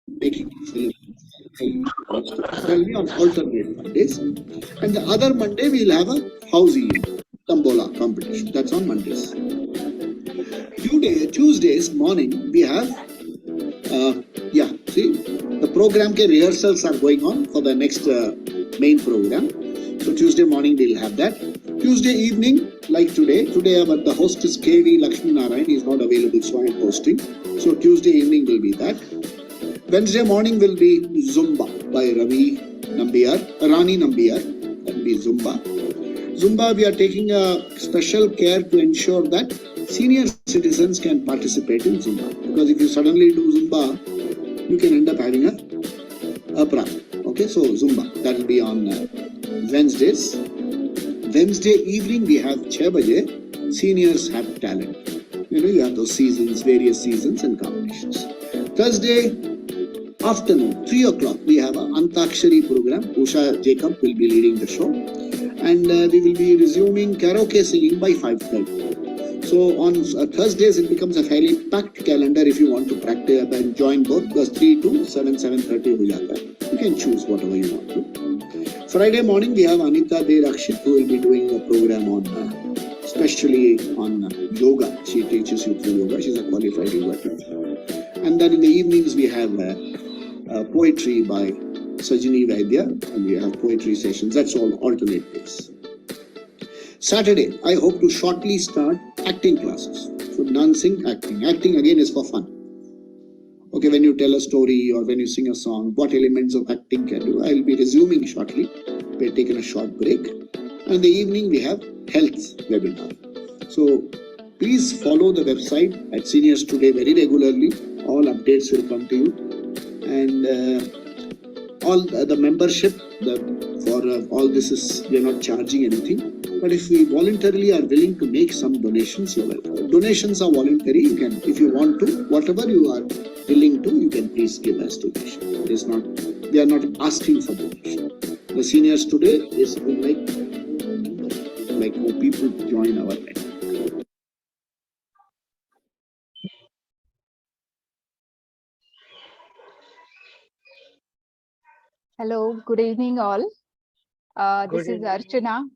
making celebrations. There will be on alternate Mondays. And the other Monday, we'll have a housey Tambola competition. That's on Mondays. Tuesdays morning, we have, yeah, see, the program ke rehearsals are going on for the next main program. So Tuesday morning, we'll have that. Tuesday evening, like today the host is KV Lakshmi Narayan. He is not available, so I am hosting. So Tuesday evening will be that. Wednesday morning will be Zumba by Rani Nambiar. That will be Zumba. Zumba, we are taking a special care to ensure that senior citizens can participate in Zumba. Because if you suddenly do Zumba, you can end up having a problem. Okay, so Zumba, that will be on Wednesdays. Wednesday evening, we have 6 baje, seniors have talent. You have those seasons, various seasons and competitions. Thursday afternoon, 3 o'clock, we have an Antakshari program. Usha Jacob will be leading the show. And we will be resuming karaoke singing by 5:30. So on Thursdays, it becomes a fairly packed calendar if you want to practice and join both, because 3 to 7:30 ho jata hai. You can choose whatever you want to. Friday morning, we have Anita De Rakshit, who will be doing a program on, especially on yoga. She teaches you through yoga. She's a qualified yoga teacher. And then in the evenings, we have poetry by Sajini Vaidya, and we have poetry sessions. That's all alternate days. Saturday, I hope to shortly start acting classes. So dancing, acting. Acting again is for fun. Okay, when you tell a story or when you sing a song, what elements of acting can do? I will be resuming shortly. We're taking a short break. And in the evening, we have health webinar. So please follow the website at Seniors Today very regularly. All updates will come to you. And all the membership for all this is, we are not charging anything. But if we voluntarily are willing to make some donations, donations are voluntary. You can, if you want to, whatever you are willing to, you can please give as donation. It is not, they are not asking for donation. The Seniors Today is like more people to join our network. Hello, good evening all. This is Archana,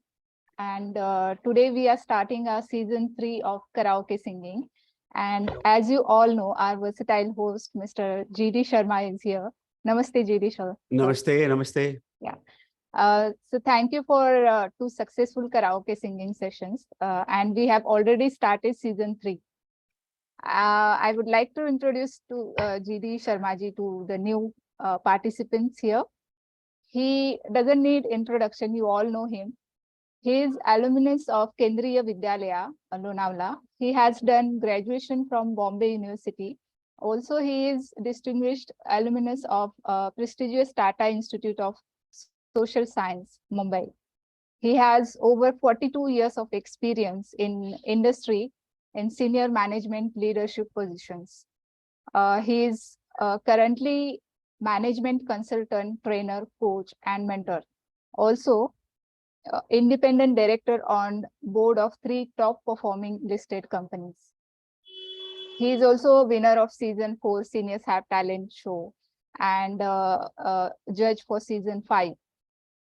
and today we are starting our season 3 of Karaoke Singing. And as you all know, our versatile host, Mr. GD Sharma, is here. Namaste, GD Sharma. Namaste, namaste. Yeah. So thank you for 2 successful karaoke singing sessions. And we have already started season 3. I would like to introduce to GD Sharmaji to the new participants here. He doesn't need introduction, you all know him. He is alumnus of Kendriya Vidyalaya, Lonavala. He has done graduation from Bombay University. Also, he is distinguished alumnus of prestigious Tata Institute of Social Science, Mumbai. He has over 42 years of experience in industry in senior management leadership positions. He is currently management consultant, trainer, coach, and mentor. Also, independent director on board of 3 top performing listed companies. He is also a winner of season 4 Seniors Have Talent show and judge for season 5.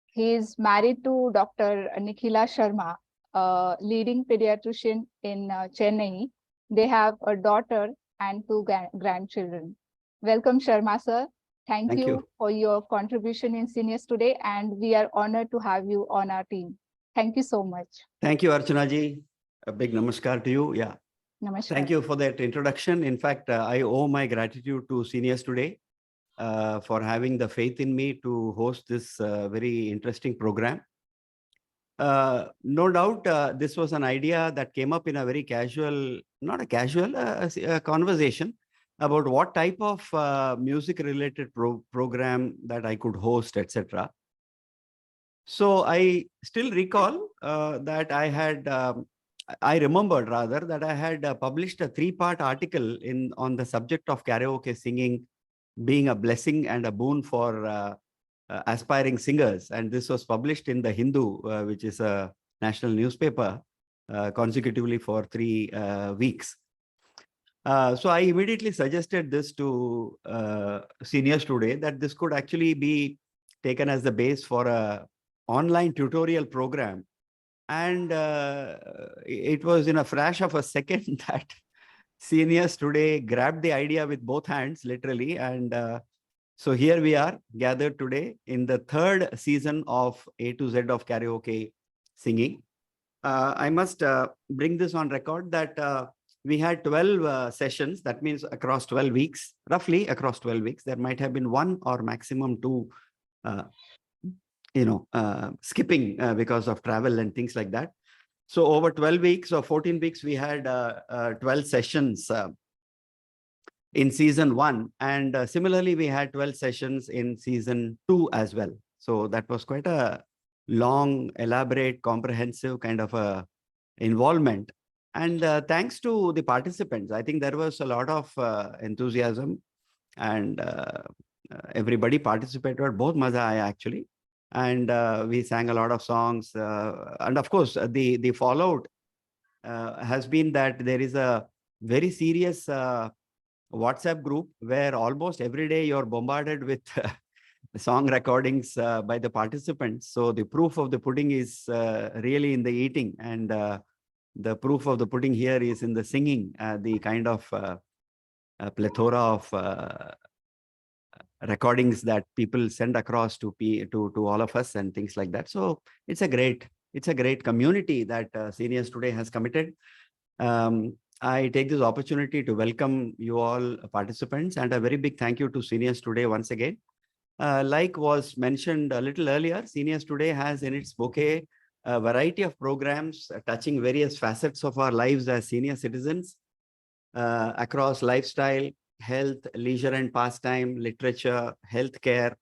He is married to Dr. Nikhila Sharma, a leading pediatrician in Chennai. They have a daughter and 2 grandchildren. Welcome, Sharma sir. Thank you for your contribution in Seniors Today, and we are honored to have you on our team. Thank you so much. Thank you, Archana ji. A big namaskar to you. Yeah. Namaskar. Thank you for that introduction. In fact, I owe my gratitude to Seniors Today for having the faith in me to host this very interesting program. No doubt, this was an idea that came up in a very casual, not a casual, a conversation about what type of music-related program that I could host, etc. So I still recall that I remembered rather that I had published a 3-part article on the subject of karaoke singing being a blessing and a boon for aspiring singers. And this was published in the Hindu, which is a national newspaper, consecutively for 3 weeks. So I immediately suggested this to seniors today, that this could actually be taken as the base for a online tutorial program. And it was in a flash of a second that seniors today grabbed the idea with both hands, literally. And so here we are gathered today in the third season of A to Z of Karaoke Singing. I must bring this on record that we had 12 sessions. That means across 12 weeks, roughly across 12 weeks. There might have been one or maximum two, skipping because of travel and things like that. So over 12 weeks or 14 weeks, we had 12 sessions in season 1. And similarly, we had 12 sessions in season 2 as well. So that was quite a long, elaborate, comprehensive kind of a involvement. And thanks to the participants, I think there was a lot of enthusiasm, and everybody participated. Both maza aaya actually. And we sang a lot of songs. And of course, the fallout has been that there is a very serious WhatsApp group where almost every day you're bombarded with song recordings by the participants. So the proof of the pudding is really in the eating, and the proof of the pudding here is in the singing, the kind of plethora of recordings that people send across to all of us and things like that. So it's a great community that Seniors Today has committed. I take this opportunity to welcome you all participants, and a very big thank you to Seniors Today once again. Like was mentioned a little earlier, Seniors Today has in its bouquet a variety of programs touching various facets of our lives as senior citizens across lifestyle, health, leisure and pastime, literature, healthcare,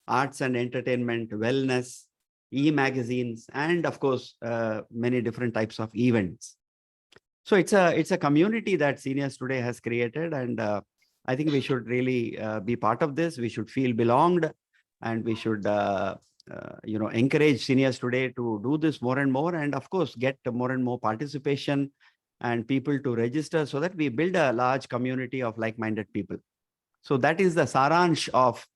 arts and entertainment, wellness, e-magazines, and of course, many different types of events. So it's a community that Seniors Today has created, and I think we should really be part of this. We should feel belonged, and we should encourage Seniors Today to do this more and more, and of course get more and more participation and people to register, so that we build a large community of like-minded people. So that is the saransh of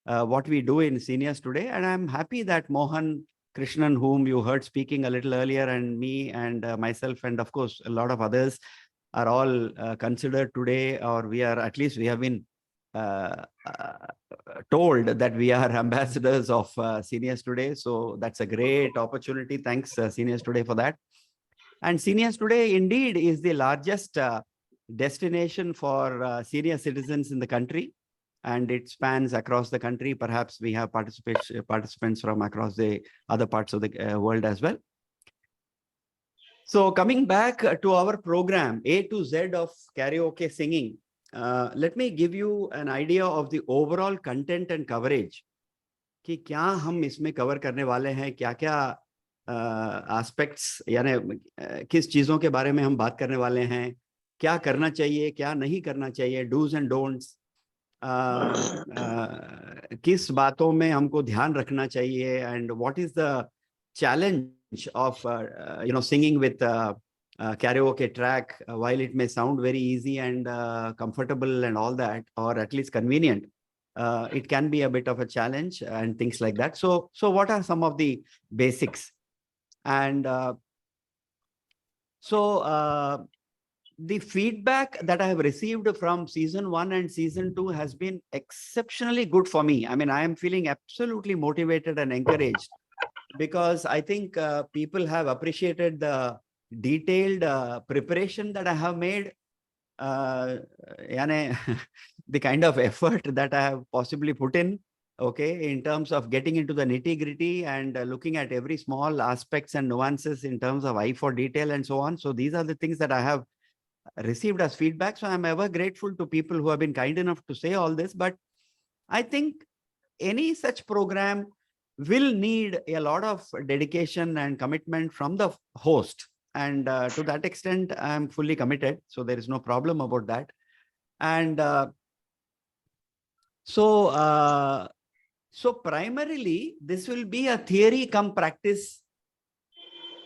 what we do in Seniors Today. And I'm happy that Mohan Krishnan, whom you heard speaking a little earlier, and me and myself, and of course a lot of others, are all considered today, or we have been told that we are ambassadors of Seniors Today. So that's a great opportunity. Thanks Seniors Today for that. And Seniors Today indeed is the largest destination for senior citizens in the country, and it spans across the country. Perhaps we have participants from across the other parts of the world as well. So coming back to our program, A to Z of Karaoke Singing, let me give you an idea of the overall content and coverage. कि क्या हम इसमें cover करने वाले हैं, क्या aspects, यानी किस चीजों के बारे में हम बात करने वाले हैं, क्या करना चाहिए, क्या नहीं करना चाहिए, do's and don'ts, किस बातों में हमको ध्यान रखना चाहिए, and what is the challenge of singing with karaoke track, while it may sound very easy and comfortable and all that, or at least convenient, it can be a bit of a challenge and things like that. So what are some of the basics? And the feedback that I have received from season 1 and season 2 has been exceptionally good for me. I mean, I am feeling absolutely motivated and encouraged, because I think people have appreciated the detailed preparation that I have made, the kind of effort that I have possibly put in, okay, in terms of getting into the nitty-gritty and looking at every small aspects and nuances in terms of eye for detail and so on. So these are the things that I have received as feedback. So I'm ever grateful to people who have been kind enough to say all this. But I think any such program will need a lot of dedication and commitment from the host. And to that extent, I'm fully committed. So there is no problem about that. And so primarily, this will be a theory cum practice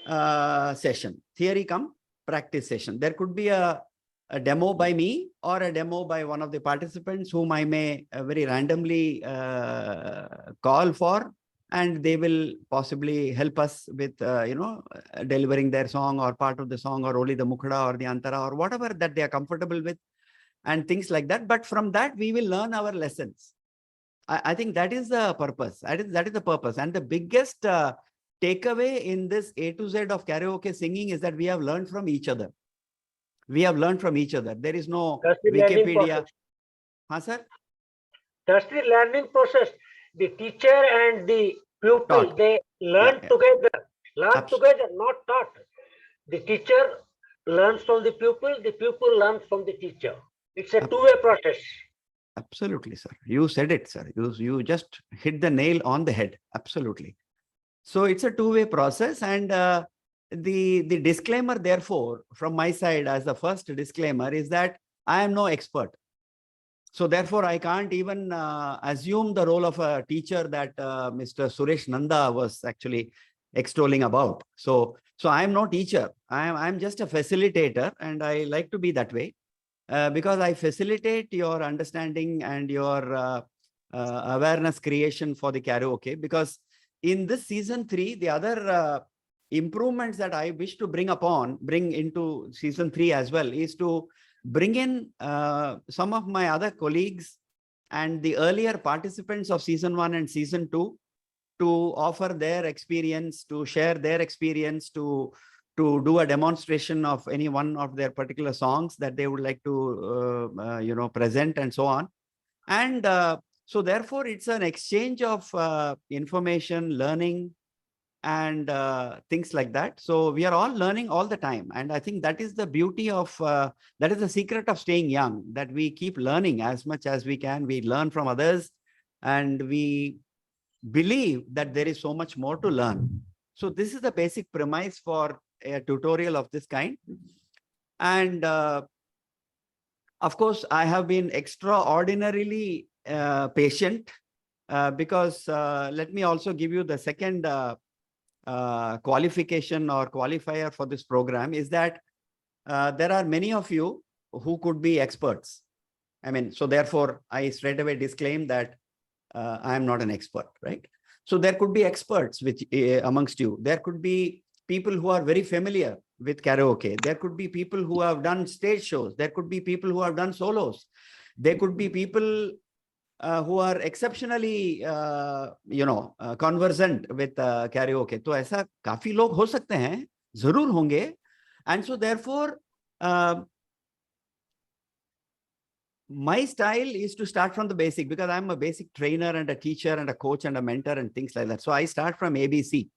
session. Theory cum practice session. There could be a a demo by me or a demo by one of the participants whom I may very randomly call for, and they will possibly help us with, delivering their song or part of the song or only the mukhada or the antara or whatever that they are comfortable with and things like that. But from that, we will learn our lessons. I think that is the purpose. That is the purpose. And the biggest takeaway in this A to Z of karaoke singing is that we have learned from each other. We have learned from each other. There is no That's the learning Wikipedia. process. Huh, sir? That's the learning process. The teacher and the pupil, Taught. they learn Yeah. together. Learn Abs- together, not taught. The teacher learns from the pupil learns from the teacher. It's a two-way process. Absolutely, sir. You said it, sir. You just hit the nail on the head. Absolutely. So it's a two-way process. And the disclaimer, therefore, from my side as the first disclaimer is that I am no expert. So therefore, I can't even assume the role of a teacher that Mr. Suresh Nanda was actually extolling about. So I am no teacher. I'm just a facilitator, and I like to be that way. Because I facilitate your understanding and your awareness creation for the karaoke. Because in this season 3, the other improvements that I wish to bring into season 3 as well is to bring in some of my other colleagues and the earlier participants of season 1 and season 2 to offer their experience, to share their experience, to do a demonstration of any one of their particular songs that they would like to present and so on. And so therefore it's an exchange of information, learning, and things like that. So we are all learning all the time. And I think that is the beauty of, that is the secret of staying young, that we keep learning as much as we can. We learn from others and we believe that there is so much more to learn. So this is the basic premise for a tutorial of this kind. And of course, I have been extraordinarily patient because let me also give you the second qualification or qualifier for this program is that there are many of you who could be experts. I mean, so therefore, I straight away disclaim that I am not an expert, right? So there could be experts amongst you. There could be people who are very familiar with karaoke. There could be people who have done stage shows. There could be people who have done solos. There could be people who are exceptionally, conversant with karaoke. तो ऐसा काफी लोग हो सकते हैं, जरूर होंगे. And so therefore, my style is to start from the basic because I'm a basic trainer and a teacher and a coach and a mentor and things like that. So I start from ABC,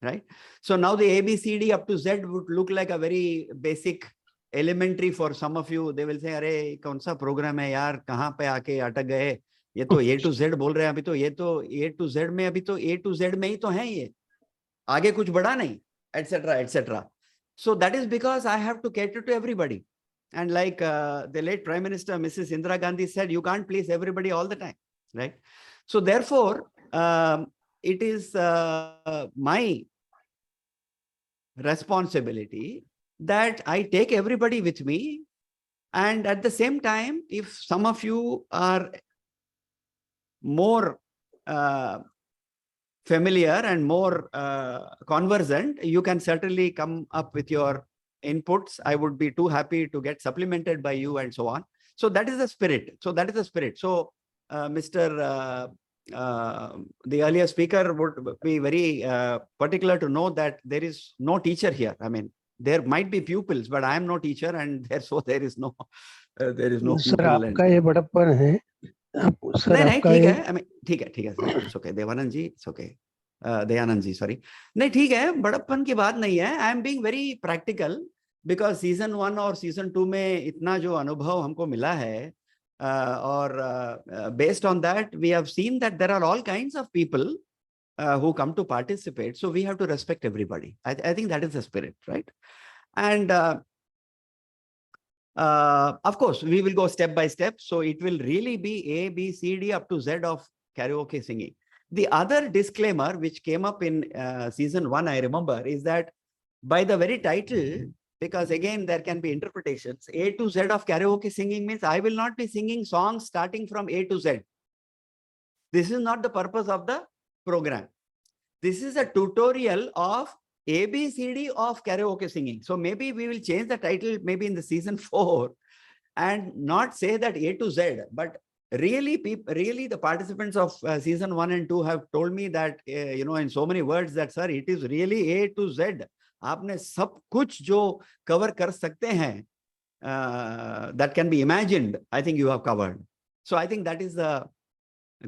right? So now the ABCD up to Z would look like a very basic elementary for some of you. They will say, अरे कौन सा program है यार, कहाँ पे आके अटक गए? ये तो A to Z बोल रहे हैं अभी तो ये तो A to Z में अभी तो A to Z में ही तो है ये, आगे कुछ बढ़ा नहीं, etc. etc. So that is because I have to cater to everybody. And like the late Prime Minister, Mrs. Indira Gandhi said, you can't please everybody all the time, right? So therefore, it is my responsibility that I take everybody with me. And at the same time, if some of you are more familiar and more conversant, you can certainly come up with your inputs. I would be too happy to get supplemented by you and so on. So that is the spirit. So that is the spirit. So the earlier speaker would be very particular to know that there is no teacher here. I mean, there might be pupils, but I am no teacher, and therefore there is no pupil. Sir आपका ये बड़प्पन है. नहीं ठीक है. I mean, ठीक है sir. It's okay. Devanand ji, it's okay. Dayanand ji, sorry. नहीं ठीक है, बड़प्पन की बात नहीं है. I am being very practical because season 1 और season 2 में इतना जो अनुभव हमको मिला है, और based on that we have seen that there are all kinds of people who come to participate. So we have to respect everybody. I think that is the spirit, right? And of course, we will go step by step. So it will really be A, B, C, D up to Z of karaoke singing. The other disclaimer which came up in season 1, I remember, is that by the very title, because again, there can be interpretations. A to Z of karaoke singing means I will not be singing songs starting from A to Z. This is not the purpose of the program. This is a tutorial of ABCD of karaoke singing. So maybe we will change the title maybe in the season 4 and not say that A to Z, but really the participants of season 1 and 2 have told me that, in so many words that, sir, it is really A to Z. आपने सब कुछ जो cover कर सकते हैं, that can be imagined, I think you have covered. So I think that is the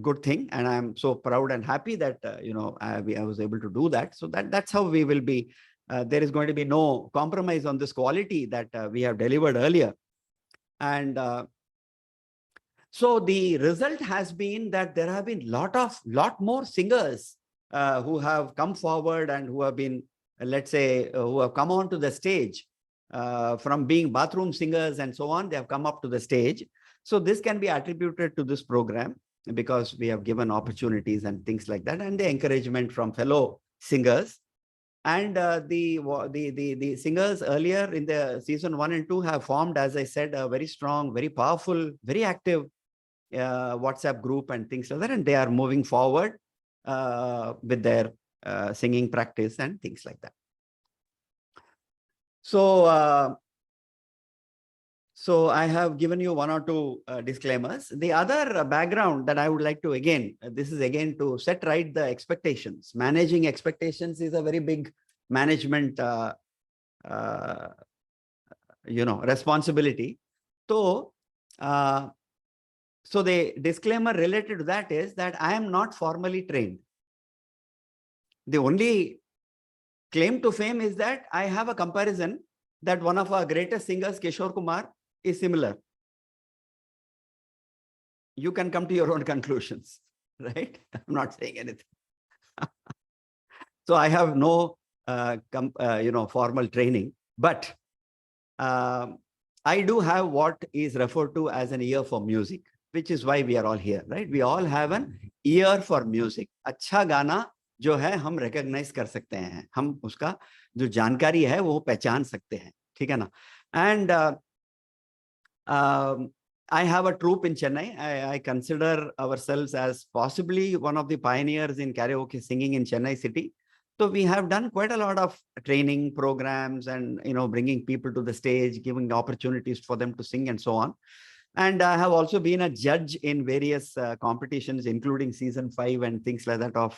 good thing, and I'm so proud and happy that I was able to do that. So that's how we will be. There is going to be no compromise on this quality that we have delivered earlier. And so the result has been that there have been lot more singers who have come forward and who have been, let's say, who have come onto the stage from being bathroom singers and so on. They have come up to the stage. So this can be attributed to this program, because we have given opportunities and things like that, and the encouragement from fellow singers. And the singers earlier in the season 1 and 2 have formed, as I said, a very strong, very powerful, very active WhatsApp group and things like that. And they are moving forward with their singing practice and things like that. So I have given you 1 or 2 disclaimers. The other background that I would like to, this is again to set right the expectations. Managing expectations is a very big management, responsibility. So the disclaimer related to that is that I am not formally trained. The only claim to fame is that I have a comparison that one of our greatest singers, Kishore Kumar, is similar. You can come to your own conclusions, right? I'm not saying anything. So I have no, formal training, but I do have what is referred to as an ear for music, which is why we are all here, right? We all have an ear for music. अच्छा गाना जो है हम recognize कर सकते हैं, हम उसका जो जानकारी है वो पहचान सकते हैं, ठीक है ना? And I have a troupe in Chennai. I consider ourselves as possibly one of the pioneers in karaoke singing in Chennai city. So we have done quite a lot of training programs and, bringing people to the stage, giving opportunities for them to sing and so on. And I have also been a judge in various competitions, including season 5 and things like that of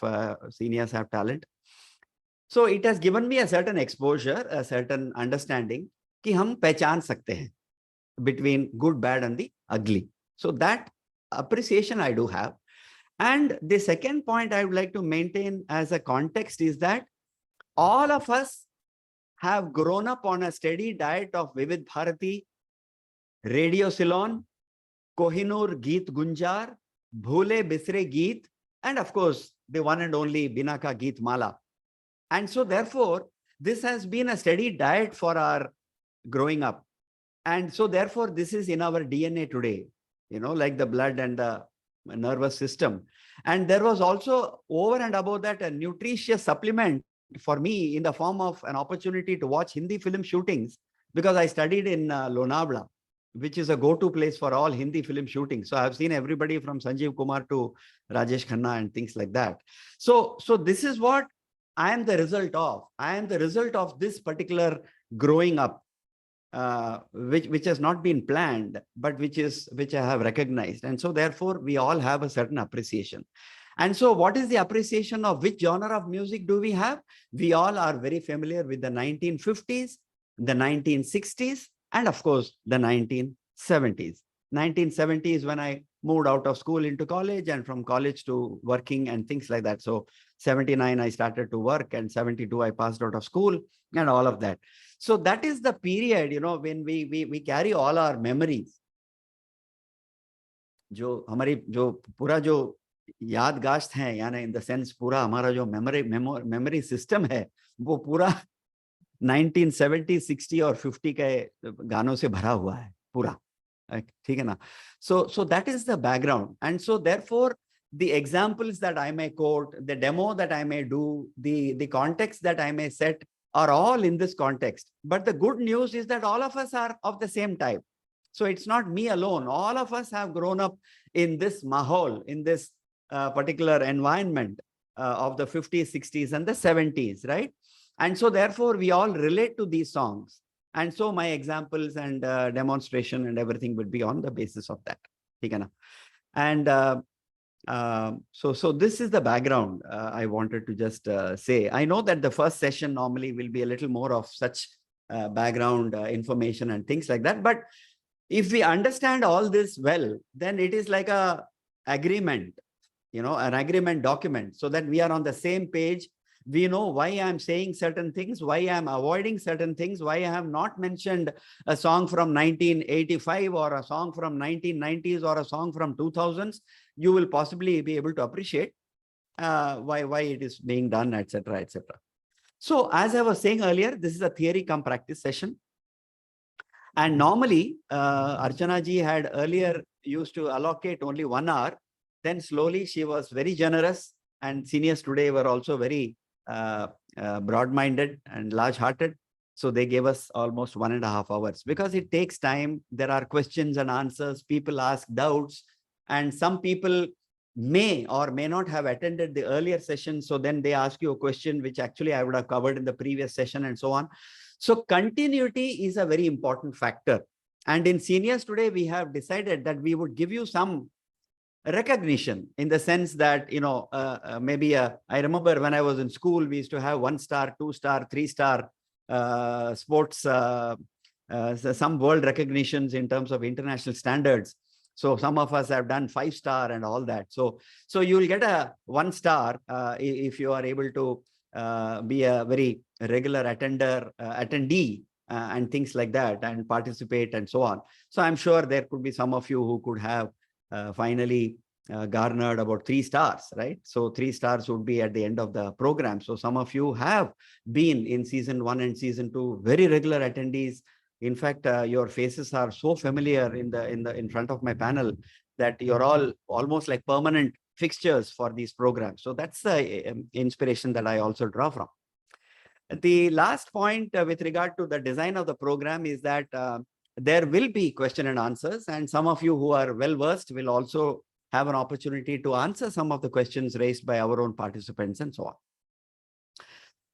Seniors Have Talent. So it has given me a certain exposure, a certain understanding कि हम पहचान सकते हैं between good, bad, and the ugly. So that appreciation I do have. And the second point I would like to maintain as a context is that all of us have grown up on a steady diet of Vivid Bharati, Radio Ceylon, Kohinoor Geet Gunjar, Bhule Bisre Geet, and of course, the one and only Binaka Geet Mala. And so therefore, this has been a steady diet for our growing up. And so therefore, this is in our DNA today, like the blood and the nervous system. And there was also over and above that a nutritious supplement for me in the form of an opportunity to watch Hindi film shootings, because I studied in Lonavala, which is a go-to place for all Hindi film shooting. So I've seen everybody from Sanjeev Kumar to Rajesh Khanna and things like that. So this is what I am the result of. I am the result of this particular growing up, which has not been planned, but which I have recognized. And so therefore, we all have a certain appreciation. And so what is the appreciation of which genre of music do we have? We all are very familiar with the 1950s, the 1960s, and of course, the 1970s. 1970s when I moved out of school into college, and from college to working and things like that. So 79, I started to work, and 72, I passed out of school and all of that. So that is the period, when we carry all our memories. जो हमारी जो पूरा जो यादगाश्त है, यानी in the sense पूरा हमारा जो memory system है, वो पूरा 1970, 60 और 50 के गानों से भरा हुआ है पूरा, ठीक है ना? So that is the background. And so therefore, the examples that I may quote, the demo that I may do, the context that I may set are all in this context. But the good news is that all of us are of the same type. So it's not me alone. All of us have grown up in this mahal, in this particular environment of the 50s, 60s, and the 70s, right? And so therefore, we all relate to these songs. And so my examples and demonstration and everything would be on the basis of that. And so this is the background I wanted to just say. I know that the first session normally will be a little more of such background information and things like that. But if we understand all this well, then it is like a agreement, an agreement document, so that we are on the same page. We know why I'm saying certain things, why I'm avoiding certain things, why I have not mentioned a song from 1985 or a song from 1990s or a song from 2000s. You will possibly be able to appreciate why it is being done, etc., etc. So as I was saying earlier, this is a theory cum practice session. And normally, Archana ji had earlier used to allocate only 1 hour. Then slowly she was very generous, and seniors today were also very broad-minded and large-hearted. So they gave us almost 1.5 hours, because it takes time. There are questions and answers. People ask doubts, and some people may or may not have attended the earlier session. So then they ask you a question, which actually I would have covered in the previous session, and so on. So continuity is a very important factor. And in seniors today, we have decided that we would give you some recognition, in the sense that, maybe I remember when I was in school, we used to have 1-star, 2-star, 3-star sports, some world recognitions in terms of international standards. So some of us have done 5-star and all that. So you will get a 1-star if you are able to be a very regular attendee and things like that, and participate and so on. So I'm sure there could be some of you who could have finally garnered about 3 stars, right? So 3 stars would be at the end of the program. So some of you have been in season 1 and season 2, very regular attendees. In fact, your faces are so familiar in front of my panel that you're all almost like permanent fixtures for these programs. So that's the inspiration that I also draw from. The last point with regard to the design of the program is that there will be question and answers, and some of you who are well versed will also have an opportunity to answer some of the questions raised by our own participants and so on.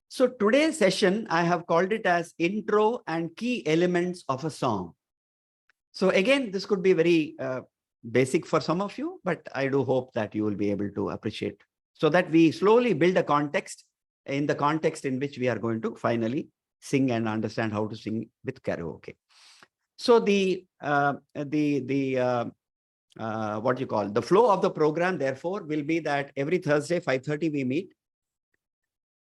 So today's session, I have called it as intro and key elements of a song. So again, this could be very basic for some of you, but I do hope that you will be able to appreciate, so that we slowly build a context, in the context in which we are going to finally sing and understand how to sing with karaoke. So the flow of the program, therefore, will be that every Thursday, 5:30 we meet.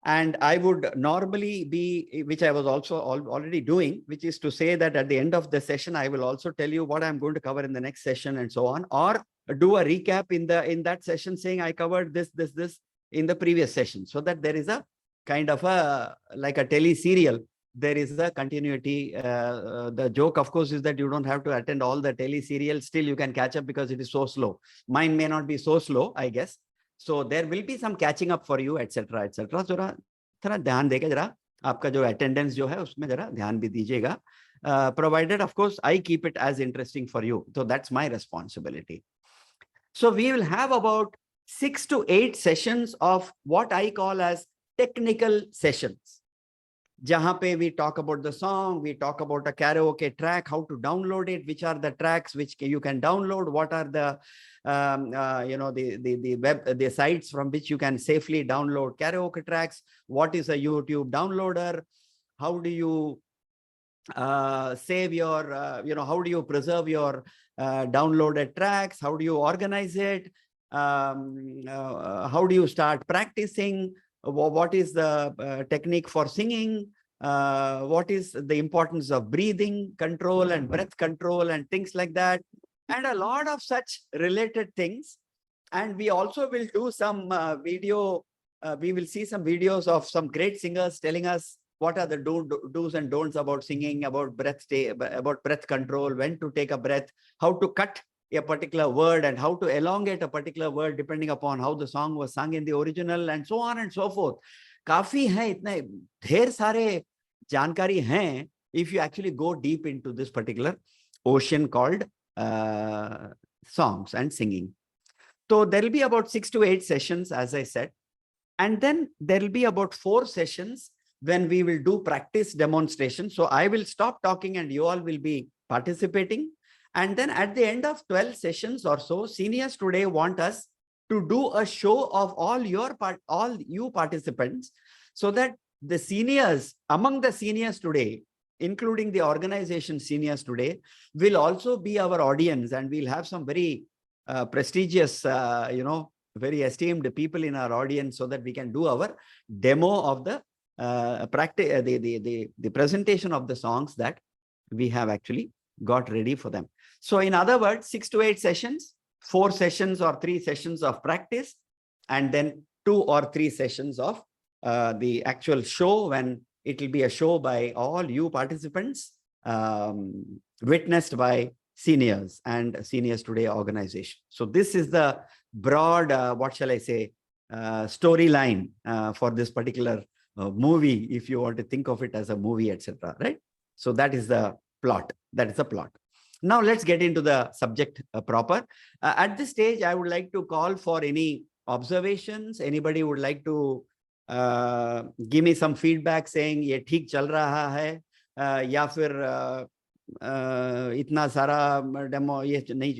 And I would normally be, which I was also already doing, which is to say that at the end of the session, I will also tell you what I'm going to cover in the next session and so on, or do a recap in that session saying I covered this in the previous session, so that there is a kind of like a tele-serial. There is a continuity. The joke, of course, is that you don't have to attend all the tele-serials. Still, you can catch up because it is so slow. Mine may not be so slow, I guess. So there will be some catching up for you, etc., etc. जरा थोड़ा ध्यान देके जरा आपका जो attendance जो है उसमें जरा ध्यान भी दीजिएगा. Provided, of course, I keep it as interesting for you. So that's my responsibility. So we will have about 6 to 8 sessions of what I call as technical sessions. Jahan pe we talk about the song, we talk about a karaoke track, how to download it, which are the tracks which you can download, what are the the sites from which you can safely download karaoke tracks, what is a YouTube downloader, how do you save your, how do you preserve your downloaded tracks, how do you organize it, how do you start practicing, what is the technique for singing, what is the importance of breathing control and breath control and things like that, and a lot of such related things. And we also will do some video, we will see some videos of some great singers telling us what are the do's and don'ts about singing, about breath control, when to take a breath, how to cut a particular word and how to elongate a particular word depending upon how the song was sung in the original, and so on and so forth. काफी हैं, इतने ढेर सारे जानकारी हैं if you actually go deep into this particular ocean called songs and singing. So there will be about 6 to 8 sessions, as I said, and then there will be about 4 sessions when we will do practice demonstration. So I will stop talking and you all will be participating. And then at the end of 12 sessions or so, seniors today want us to do a show of all you participants, so that the seniors, among the seniors today, including the organization seniors today, will also be our audience, and we'll have some very prestigious, very esteemed people in our audience, so that we can do our demo of the the presentation of the songs that we have actually got ready for them. So in other words, 6 to 8 sessions, 4 sessions or 3 sessions of practice, and then 2 or 3 sessions of the actual show, when it will be a show by all you participants, witnessed by seniors and Seniors Today organization. So this is the broad, what shall I say, storyline for this particular movie, if you want to think of it as a movie, etc. Right? So that is the plot. That is the plot. Now let's get into the subject proper. At this stage, I would like to call for any observations. Anybody would like to give me some feedback saying ये ठीक चल रहा है, या फिर इतना सारा demo ये नहीं,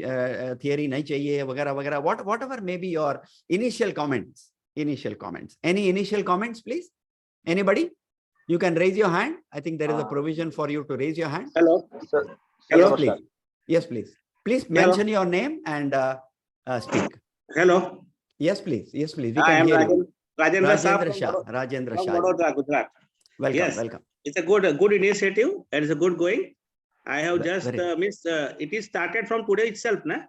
थियरी नहीं चाहिए वगैरह वगैरह. Whatever may be your initial comments. Any initial comments, please? Anybody? You can raise your hand. I think there is a provision for you to raise your hand. Hello, sir. Yes, Hello, please. Yes, please. Please mention your name and speak. Hello. Yes, please. Yes, please. We I can am hear you. Rajendra Shah Rajendra from Shah. Vado- Rajendra from Shah. Vadodara, Gujarat. Welcome. Yes. Welcome. It's a good initiative and it's a good going. I have just Very- missed. It is started from today itself, na?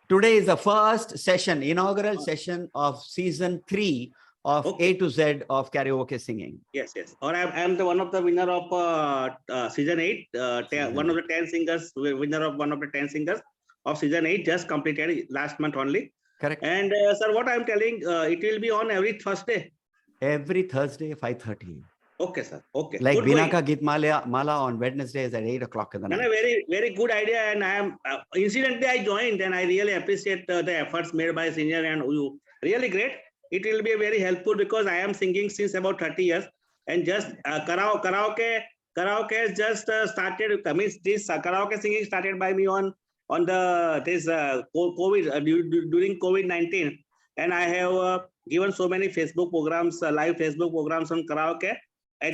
Today is the first session, inaugural session of season 3 of Okay. A to Z of Karaoke Singing. Yes, yes. Or I am the one of the winner of season 8. One of the 10 singers, winner of one of the 10 singers of season 8, just completed last month only. Correct. And sir, what I am telling, it will be on every Thursday. Every Thursday, 5:30. Okay, sir. Okay. Like Good going. Binaka Git Mala on Wednesdays at 8 o'clock in the And night. a very good idea. And I am incidentally I joined, and I really appreciate the efforts made by senior and you. Really great. It will be very helpful because I am singing since about 30 years, and just karaoke has just started. I mean, this karaoke singing started by me on the this COVID during COVID-19, and I have given so many Facebook programs, live Facebook programs on karaoke.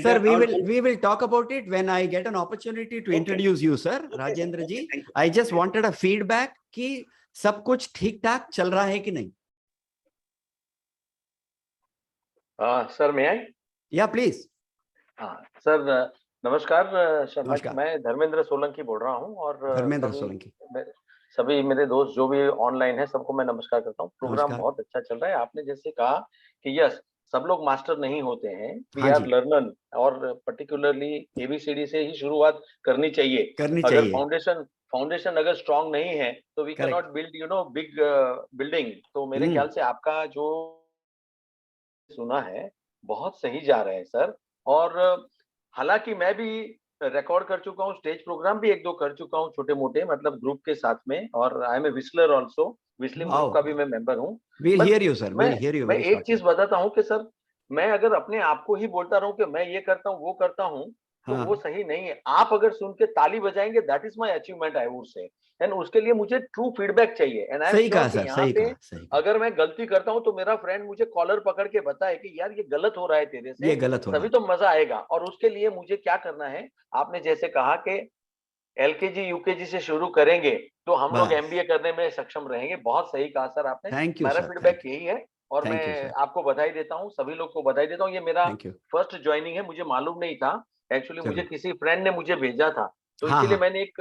Sir, we will talk about it when I get an opportunity to introduce you, sir. Okay, Rajendra okay, ji. thank you. I just wanted a feedback कि सब कुछ ठीक ठाक चल रहा है कि नहीं? सर मैं आई? Yeah, please. हाँ सर, नमस्कार शर्मा जी, नमस्कार। मैं धर्मेंद्र सोलंकी बोल रहा हूँ और धर्मेंद्र सोलंकी। सभी मेरे दोस्त जो भी ऑनलाइन है सबको मैं नमस्कार करता हूँ। प्रोग्राम नमस्कार। बहुत अच्छा चल रहा है। आपने जैसे कहा कि यस, सब लोग मास्टर नहीं होते हैं, वी हाँ आर जी। लर्नर, और पर्टिकुलरली एबीसीडी से ही शुरुआत करनी चाहिए। अगर फाउंडेशन अगर स्ट्रांग नहीं है तो we can not build big building. तो मेरे ख्याल से आपका जो सुना है बहुत सही जा रहे हैं सर। और हालांकि मैं भी रिकॉर्ड कर चुका हूँ, स्टेज प्रोग्राम भी 1-2 कर चुका हूँ छोटे मोटे, मतलब ग्रुप के साथ में, और I am a whistler also, whistling group का भी मैं मेंबर हूँ। We'll hear you, sir. We'll hear you मैं very एक shortly. चीज बताता हूँ कि सर, मैं अगर अपने आप को ही बोलता रहूं कि मैं ये करता हूँ वो करता हूँ तो वो सही नहीं है। आप अगर सुन के ताली बजाएंगे, that is my achievement I would say, and उसके लिए मुझे ट्रू फीडबैक चाहिए। एंड आई एम श्योर कि यहाँ पे अगर मैं गलती करता हूँ तो मेरा फ्रेंड मुझे कॉलर पकड़ के बताए कि यार ये गलत हो रहा है तेरे से, ये गलत हो रहा है, तभी तो मजा आएगा। और उसके लिए मुझे क्या करना है, आपने जैसे कहा कि एलकेजी यूकेजी से शुरू करेंगे तो हम लोग एमबीए करने में सक्षम रहेंगे। बहुत सही कहा सर आपने। मेरा फीडबैक यही है और मैं आपको बधाई देता हूँ, सभी लोग को बधाई देता हूँ। ये मेरा फर्स्ट ज्वाइनिंग है, मुझे मालूम नहीं था एक्चुअली, मुझे किसी फ्रेंड ने मुझे भेजा था, तो इसीलिए मैंने एक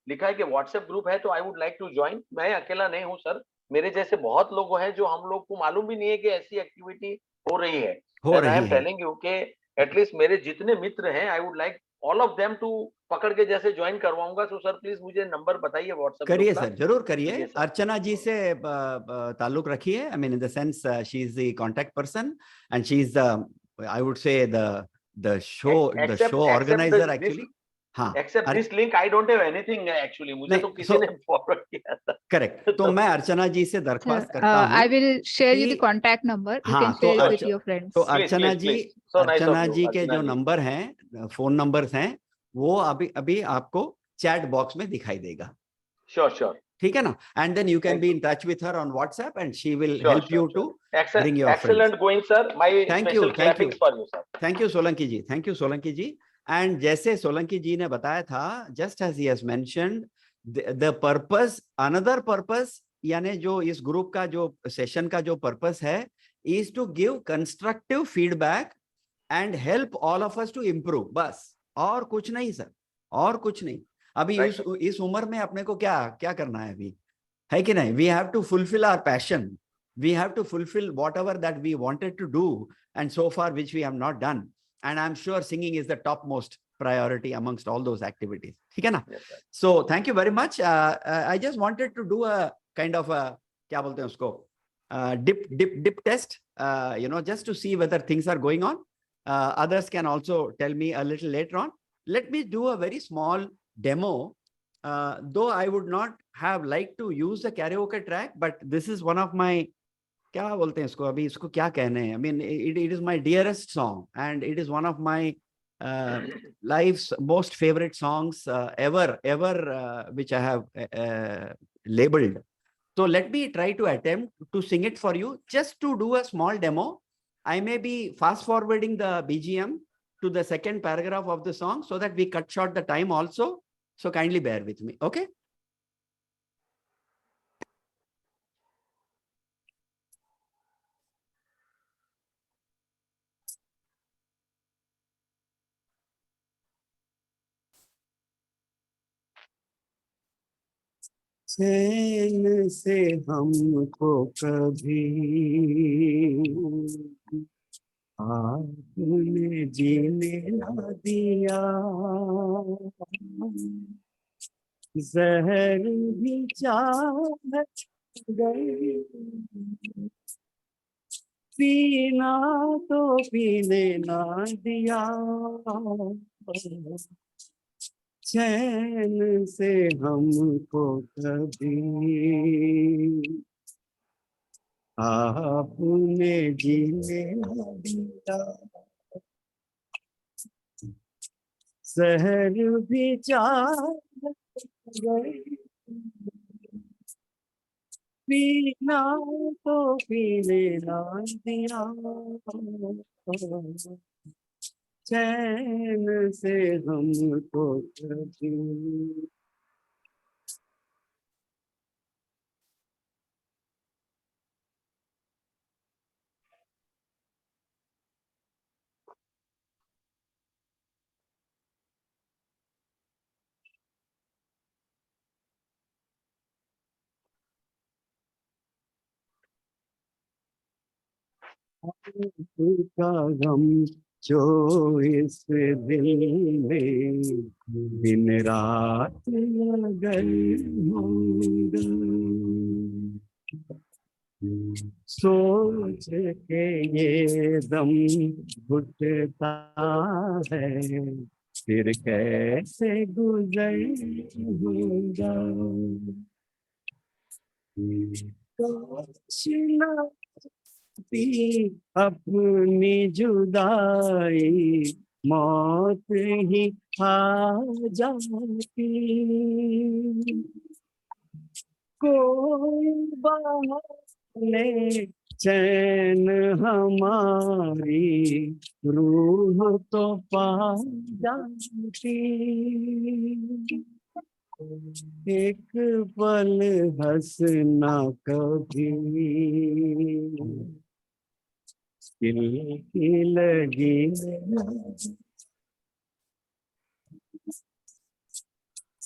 लिखा है कि व्हाट्सएप ग्रुप है तो I would like to join. मैं अकेला नहीं हूँ सर, मेरे जैसे बहुत लोग हैं जो हम लोग को मालूम भी नहीं है कि ऐसी एक्टिविटी हो रही है। आई एम टेलिंग यू कि एटलीस्ट मेरे जितने मित्र हैं, I would like all of them to पकड़ के जैसे ज्वाइन करवाऊंगा। तो सर प्लीज मुझे नंबर बताइए व्हाट्सएप करिए सर, जरूर करिए। अर्चना जी से ताल्लुक रखिए। I mean in the sense she is the contact person and she is the I would say the show organizer actually. हाँ, Except this link, I don't have anything actually. मुझे तो किसी ने forward किया था. Correct. तो मैं अर्चना जी से दरख्वास्त करता हूँ. I will share you the contact number. You can share it with your friends. तो अर्चना जी के जो नंबर हैं, फोन नंबर्स हैं, वो अभी आपको चैट बॉक्स में दिखाई देगा. Sure. ठीक है ना? And then you can be in touch with her on WhatsApp and she will help you to bring your friends. Excellent going, sir. My special clappings for you, sir. Thank you, Solanki ji. Thank you, Solanki ji. And जैसे सोलंकी जी ने बताया था, just as he has mentioned, the purpose, another purpose, यानी जो इस group का जो session का जो पर्पस है, is to give constructive feedback and help all of us to improve. बस, और कुछ नहीं सर, और कुछ नहीं. अभी इस उम्र में अपने को क्या करना है अभी, है कि नहीं? We have to fulfill our passion. We have to fulfill whatever that we wanted to do, and so far which we have not done. And I'm sure singing is the topmost priority amongst all those activities. ठीक है ना? So thank you very much. I just wanted to do a kind of a क्या बोलते हैं उसको, dip test. Just to see whether things are going on. Others can also tell me a little later on. Let me do a very small demo. Though I would not have liked to use the karaoke track, but this is one of my क्या बोलते हैं इसको, अभी इसको क्या कहने हैं, I mean it is my dearest song and it is one of my life's most favorite songs ever which I have labeled. So let me try to attempt to sing it for you. Just to do a small demo, I may be fast forwarding the BGM to the second paragraph of the song so that we cut short the time also. So kindly bear with me, okay? चैन से हमको कभी आपने जीने ना दिया, जहर भी चाहत गई, पीना तो पीने ना दिया, चैन से हमको कभी आपने जीने ना दिया, जहर भी चाहत गई, पीना तो पीने ना दिया, चैन से हमको कभी. का गम जो इस दिल में दिन रात लगे होंगे, सोच के ये दम घुटता है, फिर कैसे गुजरेगा, अपनी जुदाई मौत ही आ जाती, कोई बहाने चैन हमारी रूह तो पा जाती, एक पल हंसना कभी दिल की लगी,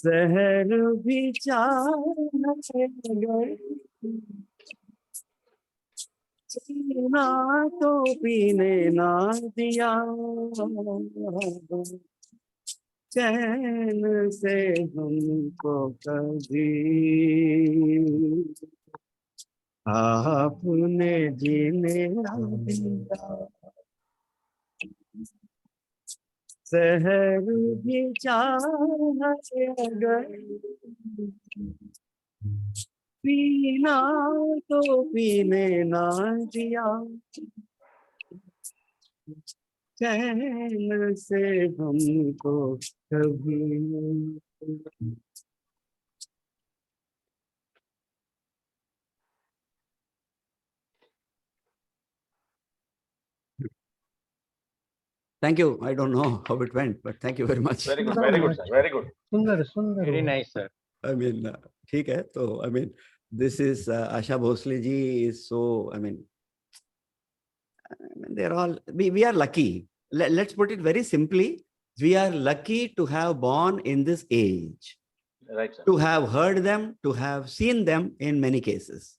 जहर भी चाहत गई, जीना तो पीने ना दिया, चैन से हमको कभी आपने जीने ना दिया, सहर भी चाहे अगर पीना तो पीने ना दिया चैन से हमको कभी. Thank you. I don't know how it went, but thank you very much. Very good, very good, sir. Very good. सुंदर सुंदर Very nice, sir. I mean, ठीक है. तो I mean, this is Asha Bhosle ji is so. I mean, they're all. We are lucky. Let's put it very simply. We are lucky to have born in this age. Right, sir. To have heard them, to have seen them in many cases.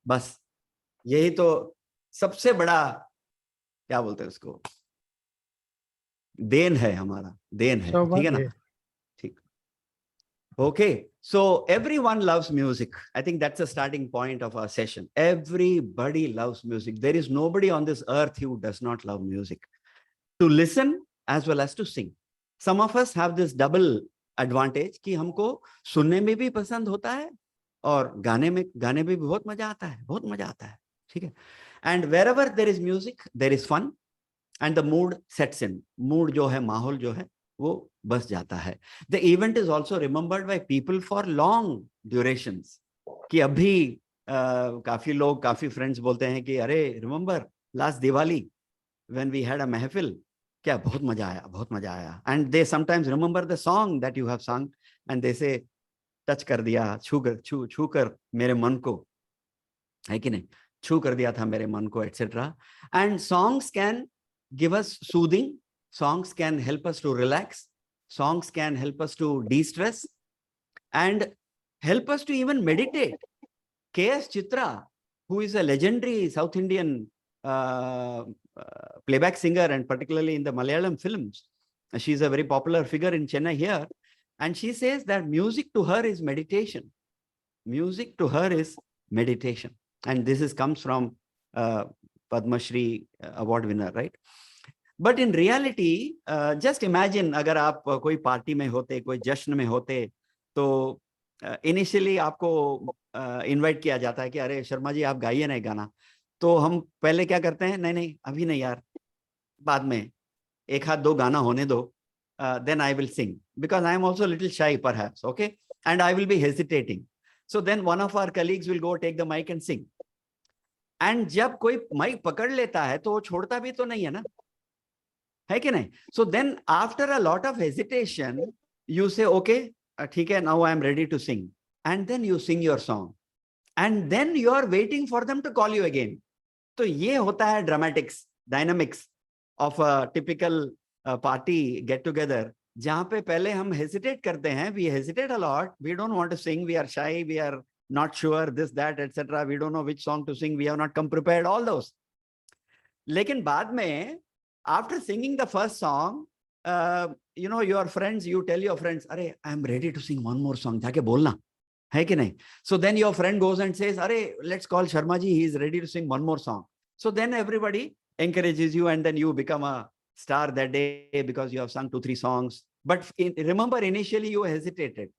बस यही तो सबसे बड़ा क्या बोलते हैं उसको then है हमारा देन है ठीक है ना ठीक okay so everyone loves music. I think that's the starting point of our session. Everybody loves music. There is nobody on this earth who does not love music, to listen as well as to sing. Some of us have this double advantage कि हमको सुनने में भी पसंद होता है और गाने में भी बहुत मजा आता है ठीक है. And wherever there is music there is fun and the mood sets in. Mood जो है माहौल जो है वो बस जाता है. The event is also remembered by people for long durations. कि अभी काफी लोग काफी फ्रेंड्स बोलते हैं कि अरे remember last Diwali when we had a महफिल क्या बहुत मजा आया. And they sometimes remember the song that you have sung and they say touch कर दिया छू कर मेरे मन को है कि नहीं छू कर दिया था मेरे मन को etc. And songs can give us soothing. Songs can help us to relax. Songs can help us to de-stress and help us to even meditate. K.S. Chitra, who is a legendary South Indian playback singer and particularly in the Malayalam films, she is a very popular figure in Chennai here, and she says that music to her is meditation. Music to her is meditation, and this comes from Padma Shri award winner, right? But in reality, just imagine अगर आप कोई party में होते, कोई जश्न में होते, तो इनिशियली आपको इनवाइट किया जाता है कि अरे शर्मा जी आप गाइए ना गाना. तो हम पहले क्या करते हैं, नहीं अभी नहीं यार, बाद में एक हाथ दो गाना होने दो, then I will sing because I am also a little shy perhaps, okay, and I will be hesitating. So then one of our colleagues will go take the mic and sing. And जब कोई mic पकड़ लेता है तो वो छोड़ता भी तो नहीं है ना, है कि नहीं? So then after a lot of hesitation, you say, okay, ठीक है, now I am ready to sing. And then you sing your song. And then you are waiting for them to call you again. तो ये होता है dramatics, dynamics of a typical party get together, जहाँ पे पहले हम hesitate करते हैं, we hesitate a lot, we don't want to sing, we are shy, we are not sure, this, that, etc. We don't know which song to sing, we have not come prepared, all those. लेकिन बाद में, after singing the first song, you know, your friends, you tell your friends, अरे, I am ready to sing one more song, जाके बोलना, है कि नहीं? So then your friend goes and says, अरे, let's call Sharma ji, he is ready to sing one more song. So then everybody encourages you and then you become a star that day because you have sung 2-3 songs. But remember, initially you hesitated.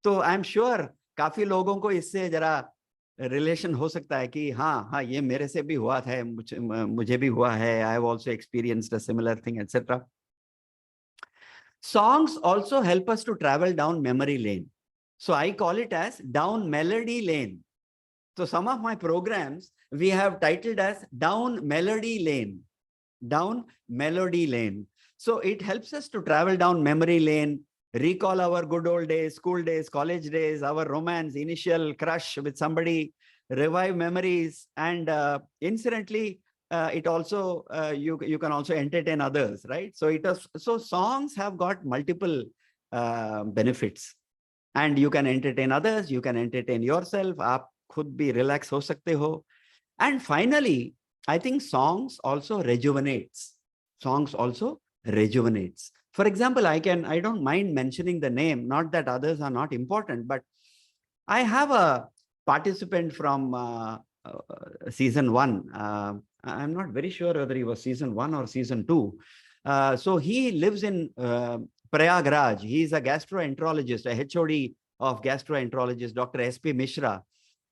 So I'm sure काफी लोगों को इससे जरा relation हो सकता है कि हाँ ये मेरे से भी हुआ था, मुझे भी हुआ है, I have also experienced a similar thing, etc. Songs also help us to travel down memory lane. So I call it as down melody lane. So some of my programs we have titled as down melody lane. Down melody lane. So it helps us to travel down memory lane, recall our good old days, school days, college days, our romance, initial crush with somebody, revive memories, and incidentally, it also you can also entertain others, right? So songs have got multiple benefits, and you can entertain others, you can entertain yourself. आप खुद भी relax हो सकते हो. And finally, I think songs also rejuvenates. Songs also rejuvenates. For example, I don't mind mentioning the name, not that others are not important, but I have a participant from season 1. I'm not very sure whether he was season 1 or season 2. So he lives in Prayagraj. He is a gastroenterologist, a HOD of gastroenterologist, Dr. SP Mishra.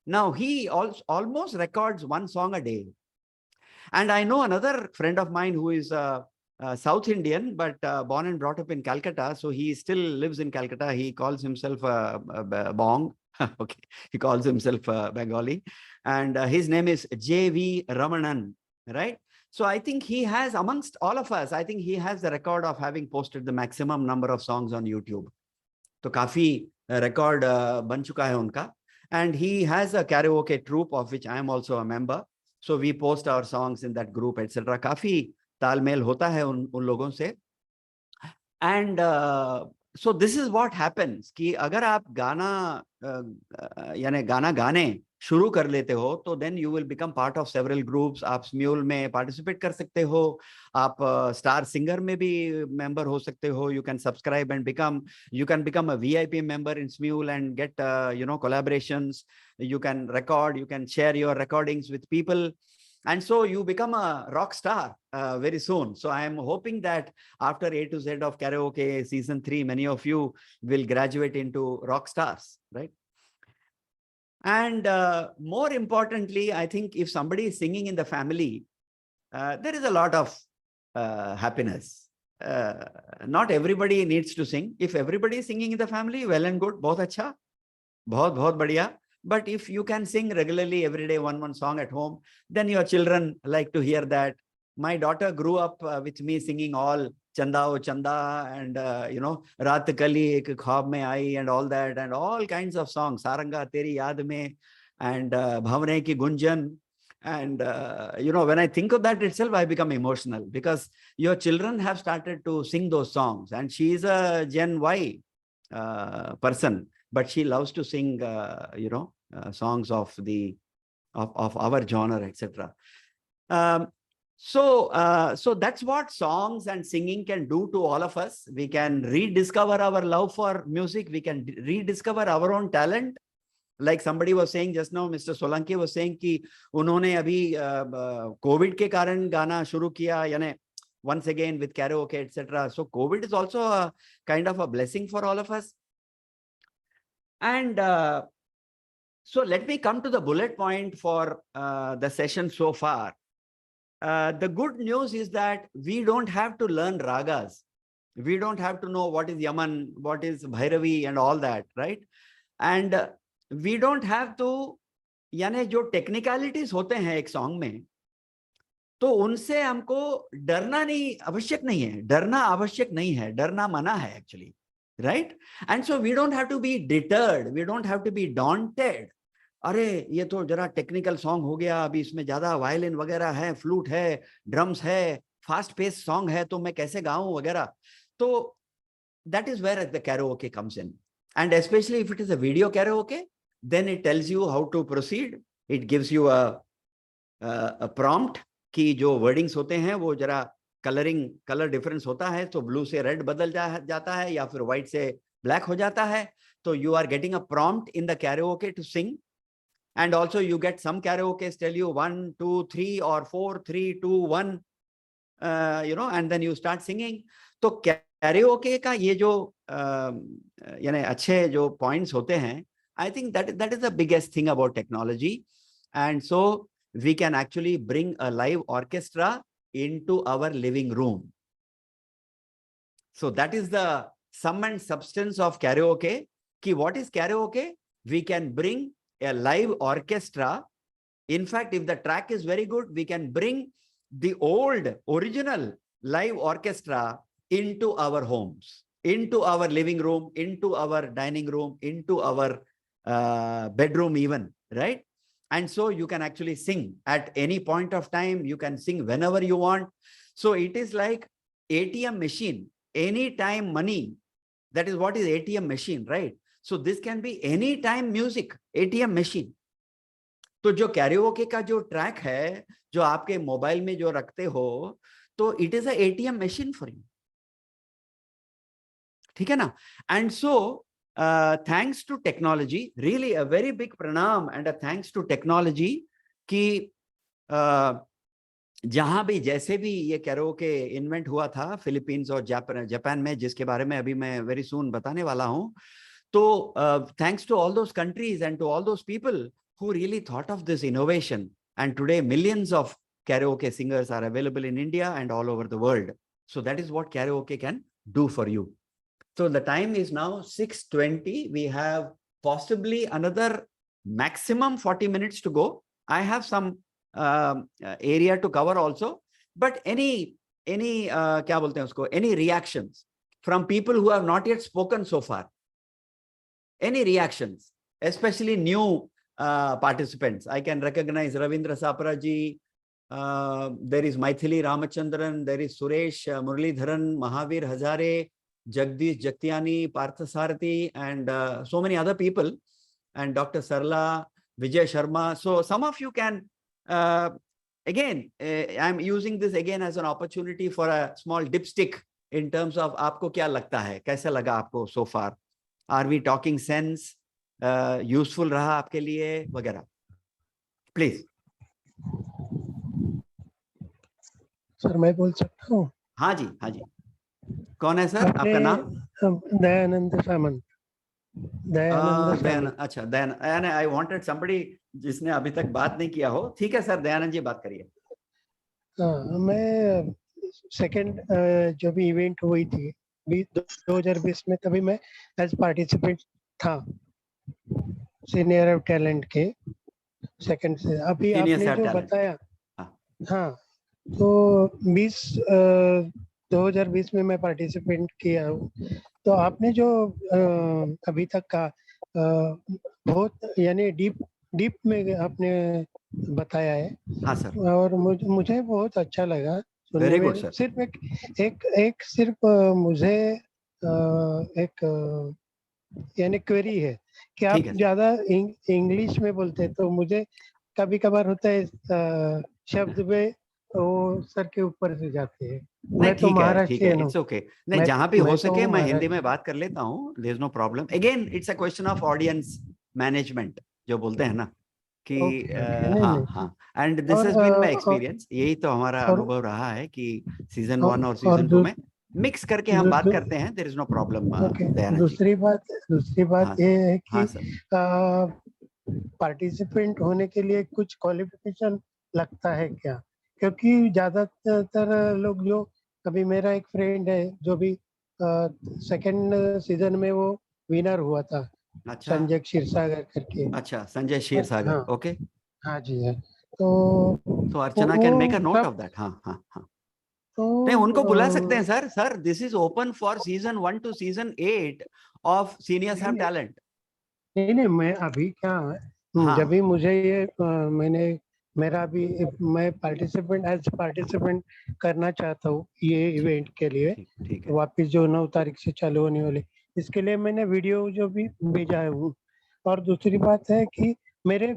Now he almost records one song a day. And I know another friend of mine who is South Indian, but born and brought up in Calcutta. So he still lives in Calcutta. He calls himself Bong. Okay, he calls himself Bengali. And his name is J.V. Ramanan, right? So I think he has, amongst all of us, I think he has the record of having posted the maximum number of songs on YouTube. So काफी record बन चुका है उनका. And he has a karaoke troupe of which I am also a member. So we post our songs in that group, etc. काफी तालमेल होता है उन लोगों से. And so this is what happens कि अगर आप गाना यानी गाना गाने शुरू कर लेते हो तो then you will become part of several groups. आप स्म्यूल में participate कर सकते हो, आप स्टार सिंगर में भी member हो सकते हो. You can subscribe and you can become a VIP member in Smule and get collaborations. You can record, you can share your recordings with people. And so you become a rock star very soon. So I am hoping that after A to Z of Karaoke season 3, many of you will graduate into rock stars, right? And more importantly, I think if somebody is singing in the family, there is a lot of happiness. Not everybody needs to sing. If everybody is singing in the family, well and good, बहुत अच्छा, बहुत बढ़िया. But if you can sing regularly every day one song at home, then your children like to hear that. My daughter grew up with me singing all Chanda O Chanda and Raat Kali Ek Khwab Mein Aayi and all that, and all kinds of songs, Saranga Teri Yaad Mein and Bhavne Ki Gunjan. And when I think of that itself, I become emotional because your children have started to sing those songs. And she is a Gen Y person, but she loves to sing songs of our genre, etc. So that's what songs and singing can do to all of us. We can rediscover our love for music. We can rediscover our own talent. Like somebody was saying just now, Mr. Solanki was saying कि उन्होंने अभी COVID के कारण गाना शुरू किया, यानी once again with karaoke, etc. So COVID is also a kind of a blessing for all of us. And so let me come to the bullet point for the session so far. The good news is that we don't have to learn ragas. We don't have to know what is Yaman, what is Bhairavi and all that, right? And we don't have to, यानी जो technicalities होते हैं एक song में, तो उनसे हमको डरना नहीं आवश्यक नहीं है, डरना आवश्यक नहीं है, डरना मना है actually, right? And so we don't have to be deterred, we don't have to be daunted. अरे ये तो जरा टेक्निकल सॉन्ग हो गया, अभी इसमें ज्यादा वायलिन वगैरह है, फ्लूट है, ड्रम्स है, फास्ट पेस सॉन्ग है, तो मैं कैसे गाऊं वगैरह. तो that is where the karaoke comes in. And especially if it is a video karaoke, then it tells you how to proceed. It gives you a prompt कि जो wordings होते हैं वो जरा color difference होता है, तो blue से red बदल जाता है या फिर white से black हो जाता है. So you are getting a prompt in the karaoke to sing. And also you get some karaokes tell you 1, 2, 3 or 4, 3, 2, 1, and then you start singing. तो karaoke का ये जो यानी अच्छे जो points होते हैं, I think that is the biggest thing about technology. And so we can actually bring a live orchestra into our living room. So that is the sum and substance of karaoke. Ki what is karaoke? We can bring a live orchestra. In fact, if the track is very good, we can bring the old original live orchestra into our homes, into our living room, into our dining room, into our bedroom even, right? And so you can actually sing at any point of time. You can sing whenever you want. So it is like ATM machine, anytime money. That is what is ATM machine, right? So this can be anytime music, ATM machine. तो जो karaoke का जो track है, जो आपके mobile में जो रखते हो, तो it is a ATM machine for you. ठीक है ना? And so thanks to technology, really a very big pranam and a thanks to technology कि जहां भी जैसे भी ये कैरोके इन्वेंट हुआ था फिलीपींस और जापान में, जिसके बारे में अभी मैं वेरी सून बताने वाला हूं, तो thanks to all those countries and to all those people who really thought of this innovation, and today millions of karaoke singers are available in India and all over the world. So that is what karaoke can do for you. So the time is now 6:20. We have possibly another maximum 40 minutes to go. I have some area to cover also, but any क्या बोलते हैं उसको, any reactions from people who have not yet spoken so far? Any reactions, especially new participants? I can recognize Ravindra Saparaji, there is Maithili Ramachandran, there is Suresh Muralidharan, Mahavir Hazare, Jagdish Jagtiani, Partha Sarathi, and so many other people, and Dr. Sarla, Vijay Sharma. So some of you can, again, I'm using this again as an opportunity for a small dipstick in terms of आपको क्या लगता है, कैसा लगा आपको so far? Are we talking sense? Useful रहा आपके लिए वगैरह? Please. सर मैं बोल सकता हूँ? हाँ जी, हाँ जी. कौन है सर? आपका नाम? दयानंद सामंत. दयानंद. अच्छा, दयानंद. I wanted somebody जिसने अभी तक बात नहीं किया हो. ठीक है सर, दयानंद जी बात करिए. मैं सेकंड जो भी इवेंट हुई थी 2020 में, तभी मैं एज पार्टिसिपेंट था सीनियर ऑफ टैलेंट के सेकंड से. अभी आपने जो बताया, हाँ, तो 2020 में मैं पार्टिसिपेंट किया हूँ. तो आपने जो अभी तक का बहुत यानी डीप में आपने बताया है. हाँ सर. और मुझे बहुत अच्छा लगा सुनने में. सिर्फ एक सिर्फ मुझे एक यानी क्वेरी है कि आप ज्यादा इंग्लिश में बोलते हैं, तो मुझे कभी कभार होता है शब्द में वो सर के ऊपर से जाते हैं. मैं तो महाराष्ट्रियन हूँ. It's okay. नहीं, जहां भी हो सके मैं हिंदी में बात कर लेता हूँ. There is no problem. Again it's a question of audience management जो बोलते हैं ना कि हाँ हाँ. And this has been my experience. यही तो हमारा अनुभव रहा है कि सीजन 1 और सीजन 2 में मिक्स करके हम बात करते हैं. There is no problem. दूसरी बात ये है कि पार्टिसिपेंट होने के लिए कुछ क्वालिफिकेशन लगता है क्या? क्योंकि ज्यादातर लोग जो, अभी मेरा एक फ्रेंड है जो भी सेकंड सीजन में वो विनर हुआ था. अच्छा. संजय क्षीरसागर करके. अच्छा, संजय क्षीरसागर. हाँ, ओके. हाँ जी है. तो Archana can make a note of that. हाँ हाँ हाँ. नहीं, उनको बुला सकते हैं sir. Sir, this is open for season 1 to season 8 of seniors have talent. नहीं, मैं अभी क्या, जब भी मुझे ये मेरा भी मैं पार्टिसिपेंट करना चाहता हूँ ये इवेंट के लिए. वापस जो 9 तारीख से चालू होने वाले, इसके लिए मैंने वीडियो जो भी भेजा है वो. और दूसरी बात है कि मेरे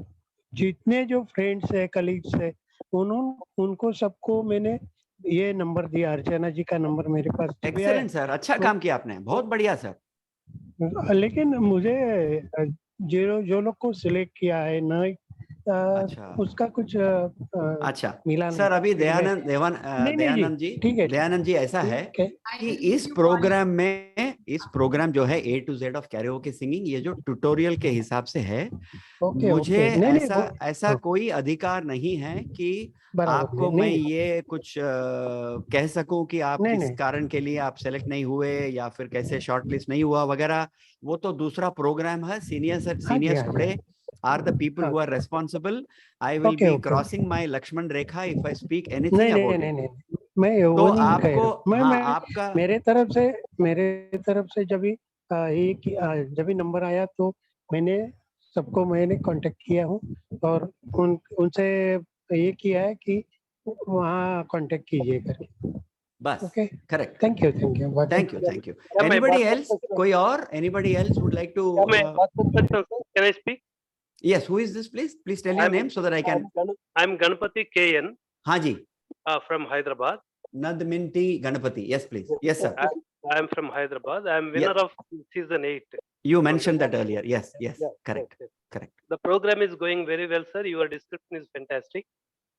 जितने जो फ्रेंड्स है, कलीग्स है, उनको सबको मैंने ये नंबर दिया. अर्चना जी का नंबर मेरे पास. एक्सीलेंट सर, अच्छा काम किया आपने. बहुत बढ़िया सर. लेकिन मुझे जो लोग को सिलेक्ट किया है ना, अच्छा, उसका कुछ अच्छा मिला सर. अभी दयानंद जी ऐसा है कि इस प्रोग्राम जो है A to Z of karaoke singing, ये जो ट्यूटोरियल के हिसाब से है, मुझे ऐसा कोई अधिकार नहीं है कि आपको मैं ये कुछ कह सकूं कि आप किस कारण के लिए आप सेलेक्ट नहीं हुए या फिर कैसे शॉर्टलिस्ट नहीं हुआ वगैरह. वो तो दूसरा प्रोग्राम है. Seniors today are the people who are responsible. I will be crossing my Lakshman Rekha if I speak anything about it. मैं वो नहीं कह रहा. मैं आपका मेरे तरफ से जब भी नंबर आया तो मैंने कांटेक्ट किया हूँ और उनसे ये किया है कि वहाँ कांटेक्ट कीजिए करके. बस. Okay, correct. Thank you. Anybody else? कोई और? Anybody else would like to? Can I speak? Yes. Who is this? Please tell your name so that I can. I'm Ganapati KN. हाँ जी. From Hyderabad. Nadminti Ganapati. Yes, please. Yes, sir. I'm from Hyderabad. I'm winner of season 8. You mentioned that earlier. Yes. Correct. The program is going very well, sir. Your description is fantastic.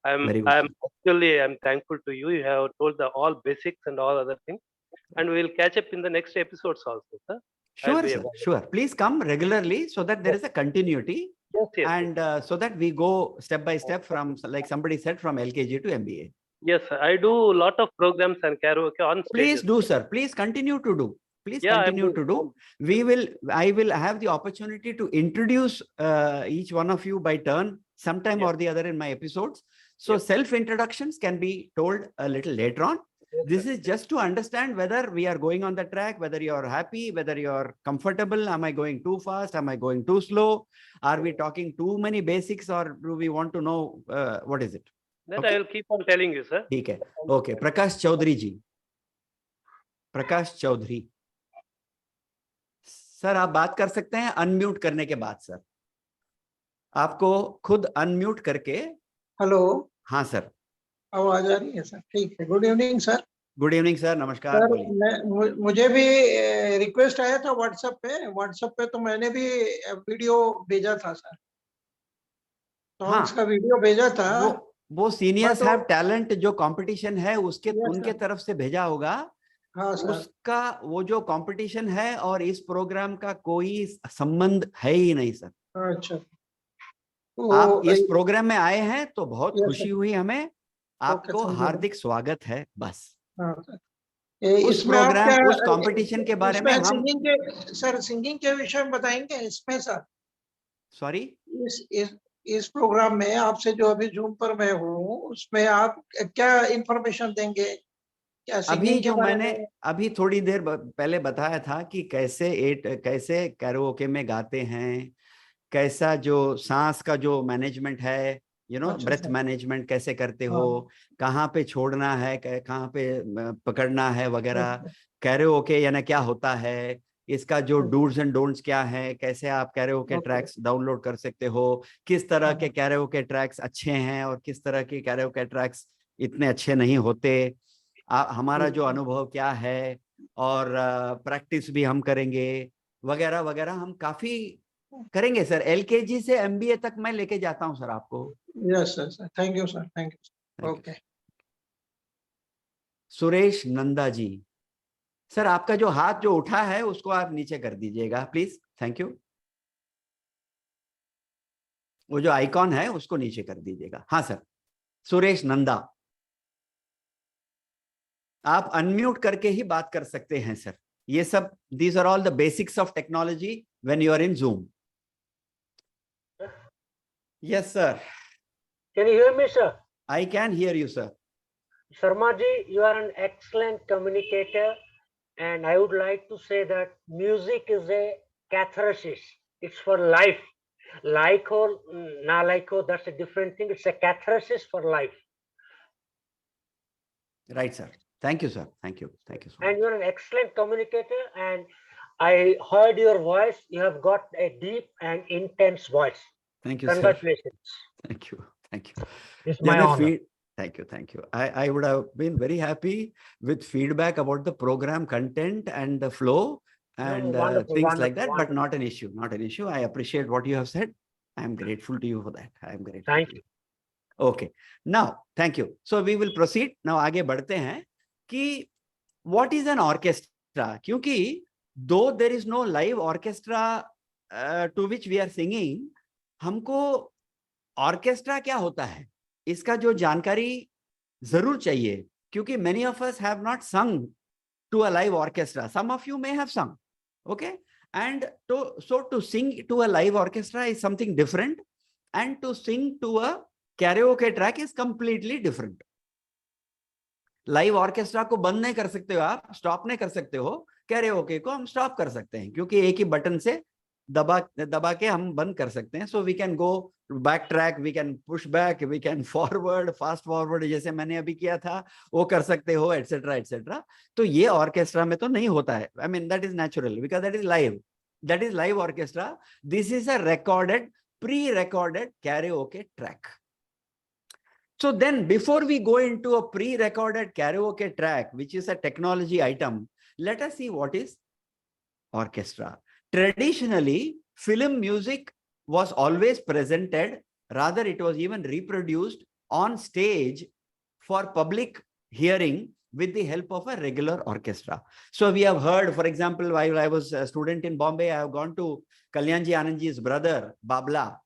I'm thankful to you. You have told the all basics and all other things, and we will catch up in the next episodes also, sir. Sure, sir. Sure. Please come regularly so that there is a continuity. Yes, and so that we go step by step from, like somebody said, from LKG to MBA. Yes, sir. I do a lot of programs and karaoke on stage. Please do, sir. Please continue to do. Please continue to do. I will have the opportunity to introduce each one of you by turn, sometime or the other in my episodes. So self-introductions can be told a little later on. This is just to understand whether we are going on the track, whether you're happy, whether you're comfortable. Am I going too fast? Am I going too slow? Are we talking too many basics, or do we want to know what is it? That I will keep on telling you, sir. Okay. Okay. Prakash Chaudhary ji. Prakash Chaudhary. Sir आप बात कर सकते हैं unmute करने के बाद। Sir आपको खुद अनम्यूट करके। हेलो। हाँ सर, आवाज आ रही है सर? ठीक है। Good evening sir. Good evening sir, नमस्कार। सर मुझे भी रिक्वेस्ट आया था व्हाट्सएप पे तो मैंने भी वीडियो भेजा था सर। सॉन्ग्स का वीडियो भेजा था। वो सीनियर्स हैव टैलेंट जो कंपटीशन है उसके उनके तरफ से भेजा होगा। हाँ सर। उसका वो जो कंपटीशन है और इस प्रोग्राम का कोई संबंध है ही नहीं सर। अच्छा। आप इस प्रोग्राम में आए हैं तो बहुत खुशी हुई हमें। आपको हार्दिक स्वागत है। बस उस प्रोग्राम, उस कंपटीशन के बारे में हम सिंगिंग के विषय में बताएंगे इसमें सर। सॉरी, इस प्रोग्राम में आपसे जो अभी जूम पर मैं हूँ उसमें आप क्या इंफॉर्मेशन देंगे? अभी जो मैंने अभी थोड़ी देर पहले बताया था कि कैसे कैरोके में गाते हैं, कैसा जो सांस का जो मैनेजमेंट है, ब्रेथ मैनेजमेंट कैसे करते हो, कहाँ पे छोड़ना है, कहाँ पे पकड़ना है वगैरह, कैरोके यानी क्या होता है, इसका जो डूज एंड डोंट्स क्या है, कैसे आप कैरोके ट्रैक्स डाउनलोड कर सकते हो, किस तरह के कैरोके ट्रैक्स अच्छे हैं और किस तरह के कैरोके ट्रैक्स इतने अच्छे नहीं होते, हमारा जो अनुभव क्या है, और प्रैक्टिस भी हम करेंगे वगैरह वगैरह। हम काफी करेंगे सर। एलकेजी से एमबीए तक मैं लेके जाता हूं सर आपको। Yes sir, thank you sir, thank you. Okay. Suresh Nanda ji, sir आपका जो हाथ जो उठा है उसको आप नीचे कर दीजिएगा प्लीज। Thank you. वो जो आइकॉन है उसको नीचे कर दीजिएगा। हाँ सर, सुरेश नंदा, आप अनम्यूट करके ही बात कर सकते हैं सर। ये सब, these are all the basics of technology when you are in Zoom. Yes sir. Can you hear me, sir? I can hear you, sir. Sharma ji, you are an excellent communicator, and I would like to say that music is a catharsis. It's for life. Like or na like or, that's a different thing. It's a catharsis for life. Right, sir. Thank you, sir. Thank you. Thank you so much. And you're an excellent communicator, and I heard your voice. You have got a deep and intense voice. Thank you, congratulations, sir. Thank you. Thank you. It's my honor. Thank you. Thank you. I would have been very happy with feedback about the program content and the flow and things like that, but not an issue. Not an issue. I appreciate what you have said. I am grateful to you for that. I am grateful. Thank you. Okay. Now, thank you. So we will proceed. Now आगे बढ़ते हैं कि what is an orchestra? क्योंकि though there is no live orchestra to which we are singing, हमको orchestra क्या होता है इसका जो जानकारी जरूर चाहिए, क्योंकि many of us have not sung to a live orchestra. Some of you may have sung, okay? And to sing to a live orchestra is something different, and to sing to a karaoke track is completely different. Live orchestra को बंद नहीं कर सकते हो आप, stop नहीं कर सकते हो। कैरेओके को हम स्टॉप कर सकते हैं क्योंकि एक ही बटन से दबा के हम बंद कर सकते हैं। So we can go back track, we can push back, we can forward, fast forward, जैसे मैंने अभी किया था वो कर सकते हो, एटसेट्रा एटसेट्रा। तो ये ऑर्केस्ट्रा में तो नहीं होता है। I mean that is natural because that is live, that is live orchestra. This is a recorded, pre-recorded karaoke track. So then before we go into a pre-recorded karaoke track, which is a technology item, let us see what is orchestra. Traditionally, film music was always presented, rather it was even reproduced on stage for public hearing with the help of a regular orchestra. So we have heard, for example, while I was a student in Bombay, I have gone to Kalyanji Anandji's brother, Babla.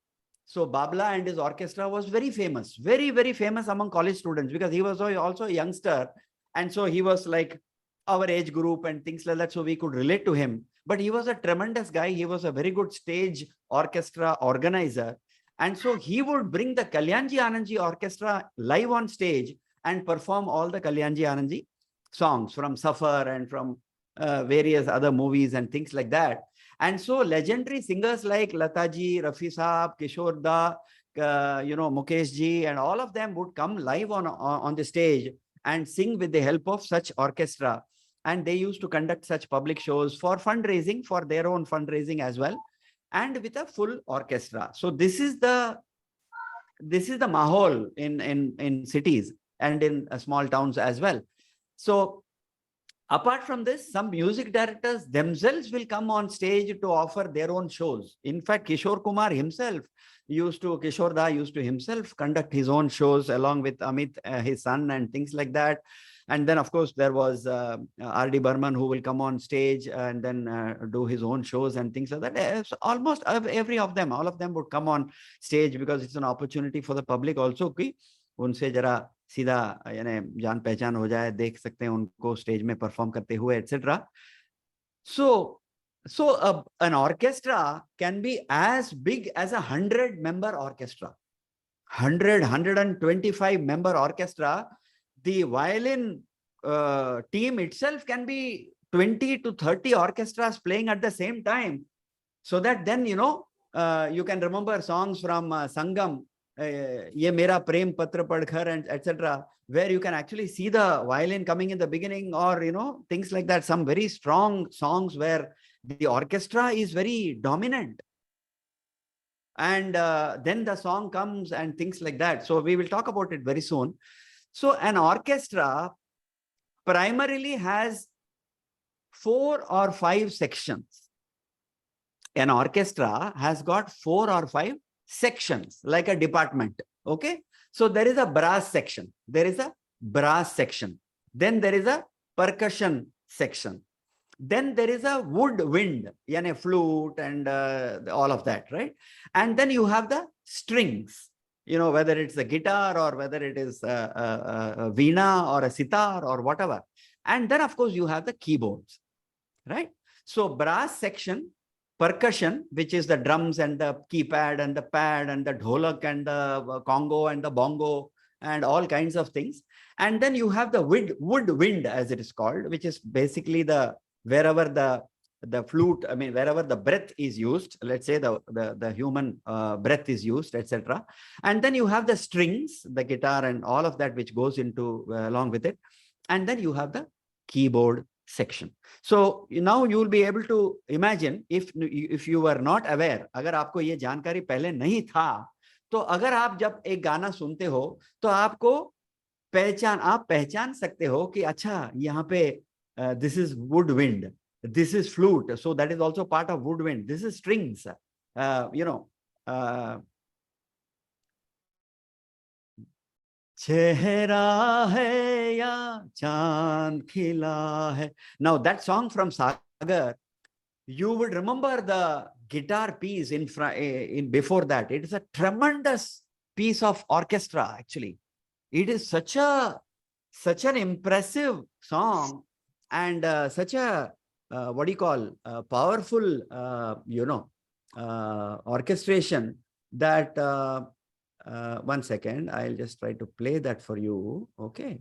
So Babla and his orchestra was very famous, very, very famous among college students, because he was also a youngster. And so he was like our age group and things like that. So we could relate to him. But he was a tremendous guy. He was a very good stage orchestra organizer. And so he would bring the Kalyanji Anandji orchestra live on stage and perform all the Kalyanji Anandji songs from Safar and from various other movies and things like that. And so legendary singers like Lataji, Rafi Saab, Kishore Da, Mukesh Ji, and all of them would come live on the stage and sing with the help of such orchestra. And they used to conduct such public shows for fundraising, for their own fundraising as well, and with a full orchestra. So this is the mahol in cities and in small towns as well. So apart from this, some music directors themselves will come on stage to offer their own shows. In fact, Kishore Kumar himself Kishore Da used to himself conduct his own shows along with Amit, his son, and things like that. And then, of course, there was R.D. Burman, who will come on stage and then do his own shows and things like that. So almost all of them would come on stage, because it's an opportunity for the public also कि उनसे जरा सीधा यानी जान पहचान हो जाए, देख सकते हैं उनको स्टेज में परफॉर्म करते हुए, etc. So an orchestra can be as big as 100-member orchestra, 125-member orchestra. The violin team itself can be 20 to 30 orchestras playing at the same time. So that then, you can remember songs from Sangam, Ye Mera Prem Patra Padkhar, and etc., where you can actually see the violin coming in the beginning, or, things like that. Some very strong songs where the orchestra is very dominant. And then the song comes and things like that. So we will talk about it very soon. So an orchestra primarily has 4 or 5 sections. An orchestra has got 4 or 5 sections, like a department. Okay. So there is a brass section. There is a brass section. Then there is a percussion section. Then there is a woodwind, yani flute and all of that, right? And then you have the strings, whether it's a guitar or whether it is a veena or a sitar or whatever. And then, of course, you have the keyboards, right? So brass section, percussion, which is the drums and the keypad and the pad and the dholak and the congo and the bongo and all kinds of things. And then you have the woodwind, as it is called, which is basically wherever the flute, wherever the breath is used, let's say the human breath is used, etc. And then you have the strings, the guitar and all of that, which goes into along with it. And then you have the keyboard section. So now you will be able to imagine, if you were not aware, अगर आपको ये जानकारी पहले नहीं था, तो अगर आप जब एक गाना सुनते हो तो आप पहचान सकते हो कि अच्छा यहाँ पे this is woodwind, this is flute, so that is also part of woodwind, this is strings, चेहरा है या चांद खिला है. Now that song from Sagar, you would remember the guitar piece in before that. It is a tremendous piece of orchestra, actually. It is such an impressive song, and such a powerful orchestration that one second, I'll just try to play that for you. Okay,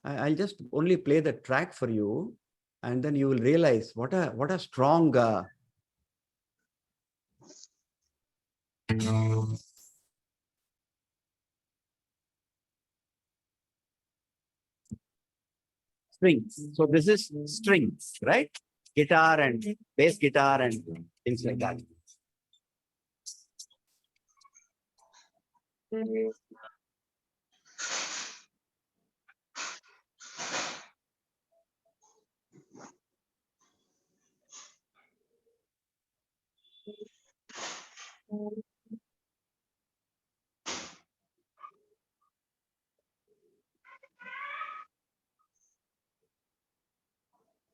I'll just only play the track for you, and then you will realize what a strong strings. So this is strings, right? Guitar and bass guitar and things like that.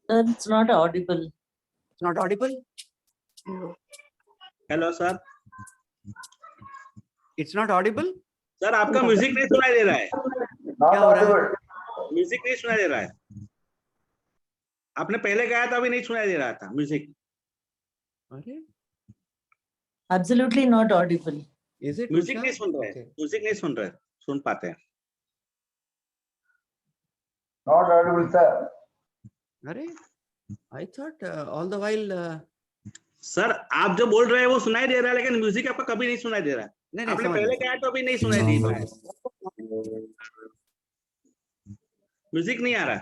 Sir, it's not audible. It's not audible? Hello, sir. It's not audible? Sir आपका music नहीं सुनाई दे रहा है. क्या हो रहा है? Music नहीं सुनाई दे रहा है. आपने पहले गाया था, अभी नहीं सुनाई दे रहा था म्यूजिक. अरे Absolutely not audible. Is it? Music नहीं सुन रहे हैं. म्यूजिक नहीं सुन रहे. सुन पाते हैं. Not audible, sir. अरे I thought all the while. Sir आप जो बोल रहे हैं वो सुनाई दे रहा है, लेकिन म्यूजिक आपका कभी नहीं सुनाई दे रहा है. नहीं आपने पहले गाया तो अभी नहीं सुनाई दे रहा है. म्यूजिक नहीं आ रहा.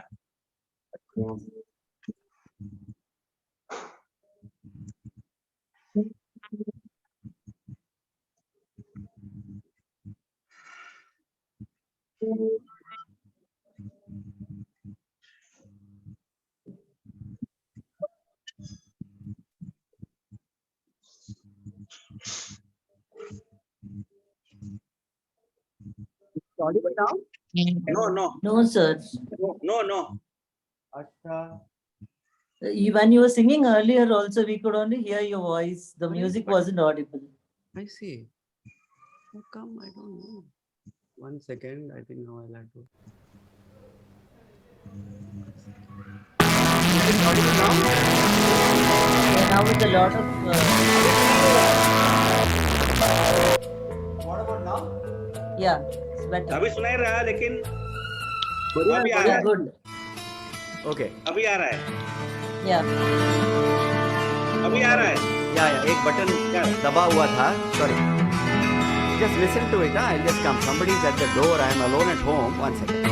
Audible now? No, sir. No. When you were singing earlier also, we could only hear your voice. The music wasn't audible. I see. How come? I don't know. 1 second. I think now I'll have to. Is it audible now? Yeah, now with a lot of. What about now? Yeah, it's better. अभी सुनाई रहा है, लेकिन अभी आ रहा है. Good. Okay. अभी आ रहा है. Yeah. अभी आ रहा है. Yeah. एक बटन दबा हुआ था. Sorry. Just listen to it. I'll just come. Somebody's at the door. I am alone at home. 1 second.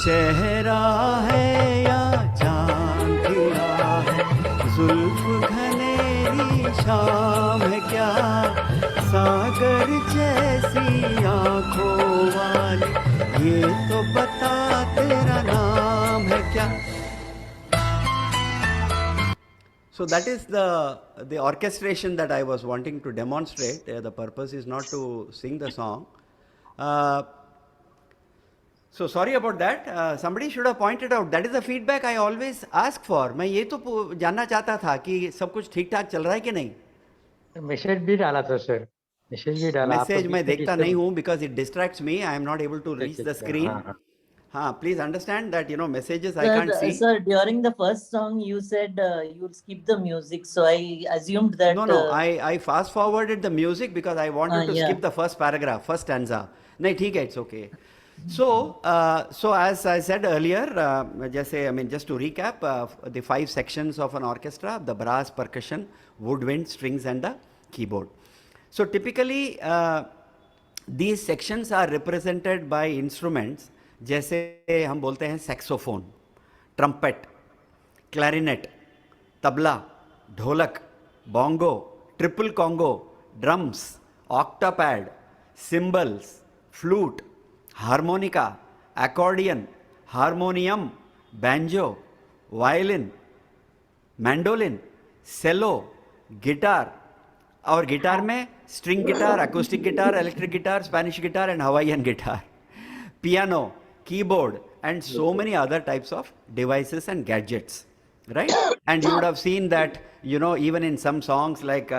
चेहरा है या चांद खिला है, जुल्फ घनेरी शाम है क्या, सागर जैसी आंखों वाली, ये तो बता तेरा नाम है क्या. So that is the orchestration that I was wanting to demonstrate. The purpose is not to sing the song. So sorry about that. Somebody should have pointed out. That is the feedback I always ask for. मैं ये तो जानना चाहता था कि सब कुछ ठीक ठाक चल रहा है कि नहीं. मैसेज भी डाला था सर. मैसेज मैं देखता नहीं हूँ because it distracts me. I am not able to reach the screen. Please understand that messages I can't see. Sir, during the first song you said you would skip the music, so I assumed that. No. I fast forwarded the music because I wanted to skip the first paragraph, first stanza. नहीं ठीक है, it's okay. So as I said earlier, just to recap, the 5 sections of an orchestra: the brass, percussion, woodwind, strings, and the keyboard. So typically, these sections are represented by instruments. जैसे हम बोलते हैं saxophone, trumpet, clarinet, tabla, ढोलक, bongo, triple congo, drums, octapad, cymbals, flute, harmonica, accordion, harmonium, banjo, violin, mandolin, cello, guitar. और guitar में string guitar, acoustic guitar, electric guitar, Spanish guitar and Hawaiian guitar, piano, keyboard, and so many other types of devices and gadgets, right? And you would have seen that, even in some songs like,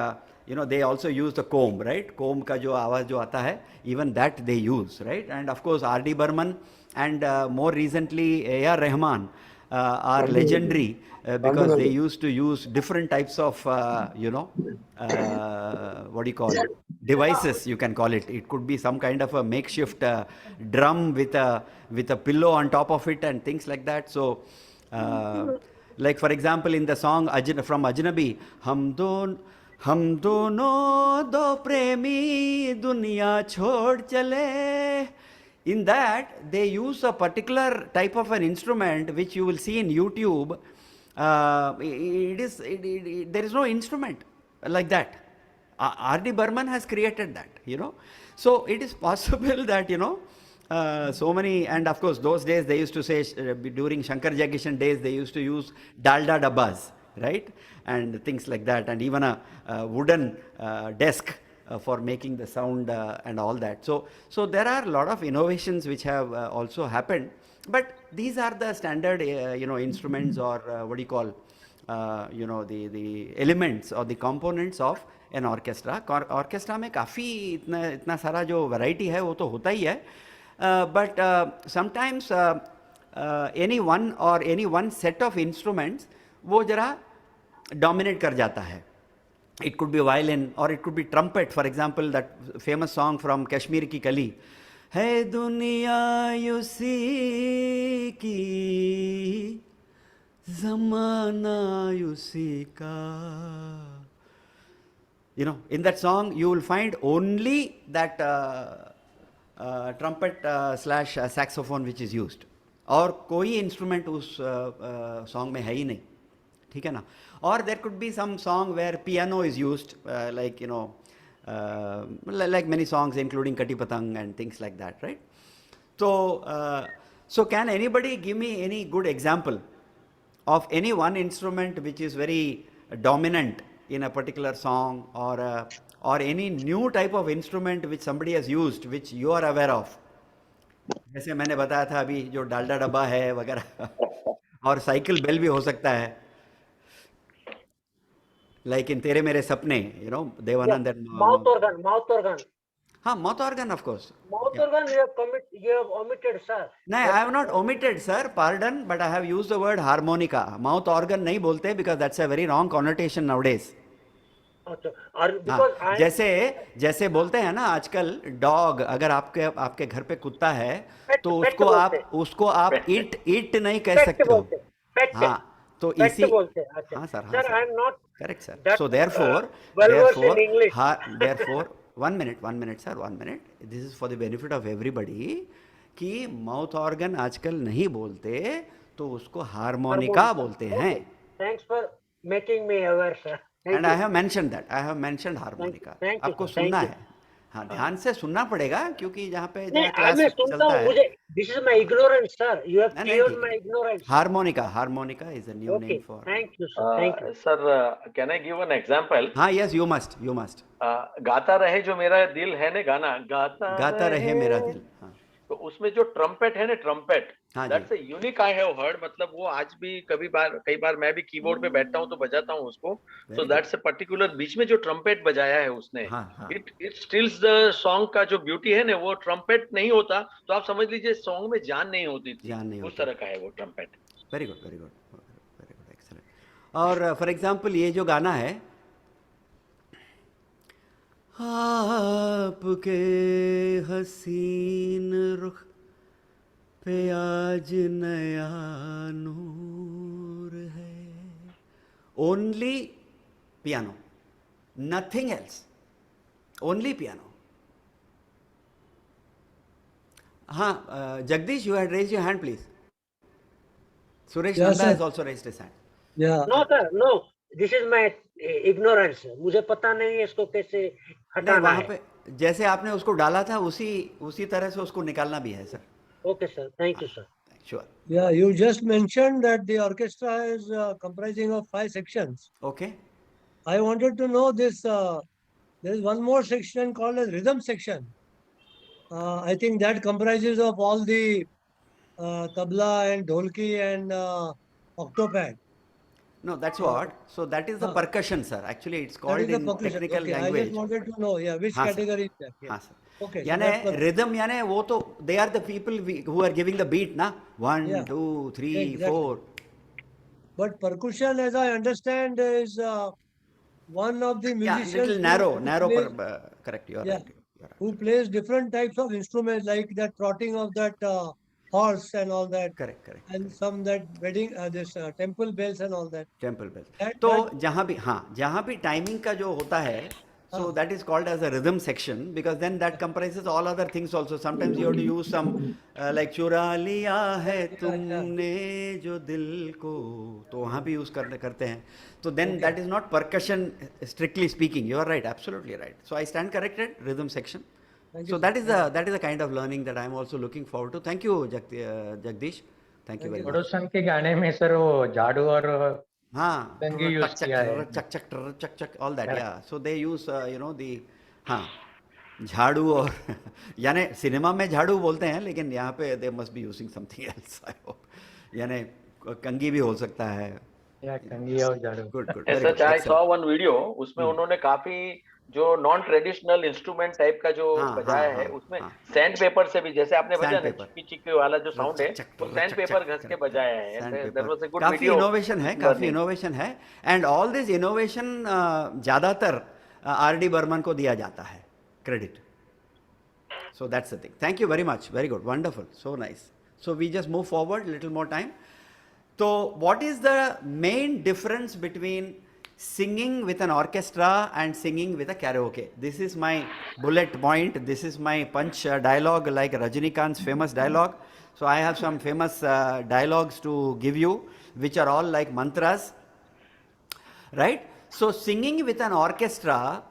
they also use the comb, right? Comb ka jo आवाज जो आता है, even that they use, right? And of course, R.D. Burman and more recently A.R. Rahman are legendary because they used to use different types of, what do you call it? Devices, you can call it. It could be some kind of a makeshift drum with a pillow on top of it and things like that. So, like for example, in the song from Ajnabi, हम दोनों दो प्रेमी दुनिया छोड़ चले, In that, they use a particular type of an instrument which you will see in YouTube. There is no instrument like that. R.D. Burman has created that, you know. So it is possible that, you know, so many, and of course those days they used to say, during Shankar Jagishan days, they used to use dalda dabbas, right, and things like that, and even a wooden desk for making the sound and all that. So there are a lot of innovations which have also happened, but these are the standard you know, instruments, or what do you call, you know, the elements or the components of an orchestra. Orchestra में काफ़ी इतना सारा जो variety है वो तो होता ही है, but sometimes any one set of instruments वो जरा dominate कर जाता है. It could be violin or it could be trumpet. For example, that famous song from Kashmir Ki Kali, Hai duniya yusi ki, zamana yusi ka. You know, in that song you will find only that trumpet slash saxophone which is used, और कोई instrument उस song में है ही नहीं, ठीक है ना. Or there could be some song where piano is used, like, you know, like many songs including Kati Patang and things like that, right? So can anybody give me any good example of any one instrument which is very dominant in a particular song, or any new type of instrument which somebody has used which you are aware of? जैसे मैंने बताया था अभी जो डालडा डब्बा है वगैरह, और साइकिल बेल भी हो सकता है, like in Tere Mere Sapne, you know, Devanand and mouth organ. हाँ, mouth organ, of course. Mouth organ you have omitted, sir. No, I have not omitted, sir. Pardon, but I have used the word harmonica. Mouth organ नहीं बोलते because that's a very wrong connotation nowadays. Because जैसे बोलते हैं ना आजकल, dog, अगर आपके घर पे कुत्ता है तो उसको आप इट नहीं कह सकते हो. हाँ, तो इसी, हाँ sir, I am not correct, sir. So therefore, one minute, sir, 1 minute. This is for the benefit of everybody. कि माउथ ऑर्गन आजकल नहीं बोलते तो उसको हारमोनिका बोलते हैं. Thanks for making me aware, sir. And I have mentioned that. I have mentioned harmonica. आपको सुनना है, हाँ, ध्यान से सुनना पड़ेगा, क्योंकि जहाँ पे क्लास चलता है. This is my ignorance, sir. You have cleared my ignorance. Harmonica is a new name for. Thank you, sir. Thank you. Sir, can I give an example? हाँ, yes, you must. गाता रहे जो मेरा दिल है ना, गाना गाता रहे मेरा दिल, हाँ. तो उसमें जो ट्रम्पेट है ना, trumpet, that's a unique I have heard. मतलब वो आज भी कई बार मैं भी कीबोर्ड पे बैठता हूँ तो बजाता हूँ उसको. सो दैट्स अ पर्टिकुलर, बीच में जो ट्रम्पेट बजाया है उसने, इट स्टिल्स द सॉन्ग का जो ब्यूटी है ना, वो ट्रम्पेट नहीं होता तो आप समझ लीजिए सॉन्ग में जान नहीं होती थी. उस तरह का है वो ट्रम्पेट. Very good, excellent. और फॉर एग्जांपल ये जो गाना है, आपके हसीन रुख पे आज नया नूर है, only piano, nothing else, only piano. हाँ, Jagdish, you had raised your hand, please. Suresh Nanda has also raised his hand. Yeah. No, sir, no. This is my ignorance. मुझे पता नहीं है इसको कैसे हटाना है. पे जैसे आपने उसको डाला था उसी तरह से उसको निकालना भी है, sir. Okay, sir. Thank you, sir. Sure. Yeah, you just mentioned that the orchestra is comprising of 5 sections. Okay. I wanted to know this. There is one more section called as rhythm section. I think that comprises of all the tabla and dholki and octopad. No, that's what. So that is the percussion, sir. Actually, it's called in technical language. I just wanted to know, which category is that? हाँ, sir. Okay. यानी rhythm यानी वो तो they are the people who are giving the beat, ना? 1, 2, 3, 4. But percussion, as I understand, is one of the musicians. Yeah, little narrow. Correct. You are right. Who plays different types of instruments, like that trotting of that horse and all that. Correct. And some that wedding, this temple bells and all that. Temple bells. तो जहाँ भी timing का जो होता है, So that is called as a rhythm section, because then that comprises all other things also. Sometimes you have to use some like चुरा लिया है तुमने जो दिल को, तो वहाँ भी use करते हैं. So then that is not percussion strictly speaking. You are right, absolutely right. So I stand corrected, rhythm section. So that is the kind of learning that I am also looking forward to. Thank you, Jagdish. Thank you very much. पड़ोसन के गाने में sir वो झाड़ू और हाँ, कंघी use किया है. चक all that, yeah. So they use the हाँ झाड़ू और यानी सिनेमा में झाड़ू बोलते हैं, लेकिन यहाँ पे they must be using something else, I hope. यानी कंघी भी हो सकता है. कंघी और झाड़ू. Good. Such I saw one video, उसमें उन्होंने काफी जो नॉन ट्रेडिशनल इंस्ट्रूमेंट टाइप का जो बजाया है, उसमें सैंड पेपर से भी, जैसे आपने बजाया ना चिक्की चिक्की वाला जो साउंड है, वो सैंड पेपर घस के बजाया है. काफी इनोवेशन है एंड ऑल दिस इनोवेशन ज्यादातर आर.डी. बर्मन को दिया जाता है credit. So that's the thing. Thank you very much. Very good. Wonderful. So nice. So we just move forward a little more time. So what is the main difference between singing with an orchestra and singing with a karaoke? This is my bullet point. This is my punch dialogue, like Rajinikanth's famous dialogue. So I have some famous dialogues to give you, which are all like mantras, right? So singing with an orchestra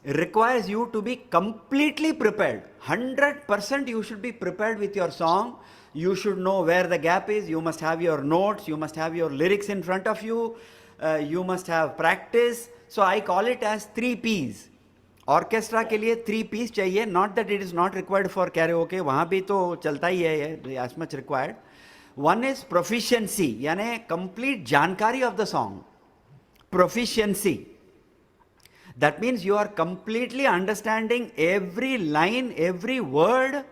requires you to be completely prepared. 100% you should be prepared with your song. You should know where the gap is. You must have your notes. You must have your lyrics in front of you. You must have practice. So I call it as 3 P's. Orchestra के लिए 3 P's चाहिए. Not that it is not required for karaoke. वहाँ भी तो चलता ही है, as much required. One is proficiency, यानी complete जानकारी of the song. Proficiency. That means you are completely understanding every line, every word,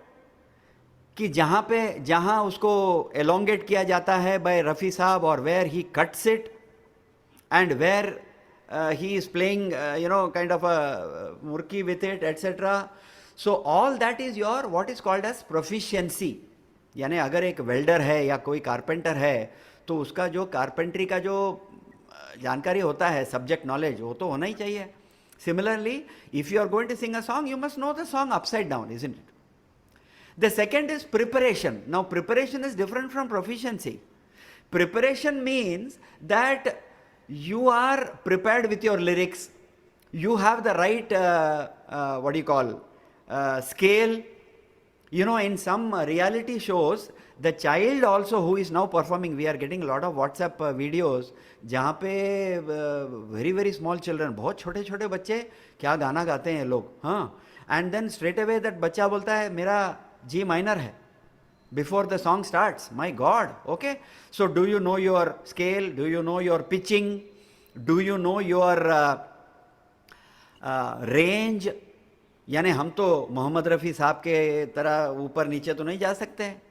कि जहाँ उसको elongate किया जाता है by रफ़ी साहब, or where he cuts it, and where he is playing, kind of a murki with it, etc. So all that is your what is called as proficiency. यानी अगर एक welder है या कोई carpenter है, तो उसका जो carpentry का जो जानकारी होता है, subject knowledge, वो तो होना ही चाहिए. Similarly, if you are going to sing a song, you must know the song upside down, isn't it? The second is preparation. Now, preparation is different from proficiency. Preparation means that you are prepared with your lyrics. You have the right, scale. In some reality shows, the child also who is now performing, we are getting a lot of WhatsApp videos, जहाँ पे very very small children, बहुत छोटे छोटे बच्चे क्या गाना गाते हैं लोग, हाँ, and then straight away that बच्चा बोलता है मेरा G minor है, before the song starts. My God, okay. So do you know your scale? Do you know your pitching? Do you know your range? यानी हम तो मोहम्मद रफ़ी साहब के तरह ऊपर नीचे तो नहीं जा सकते हैं.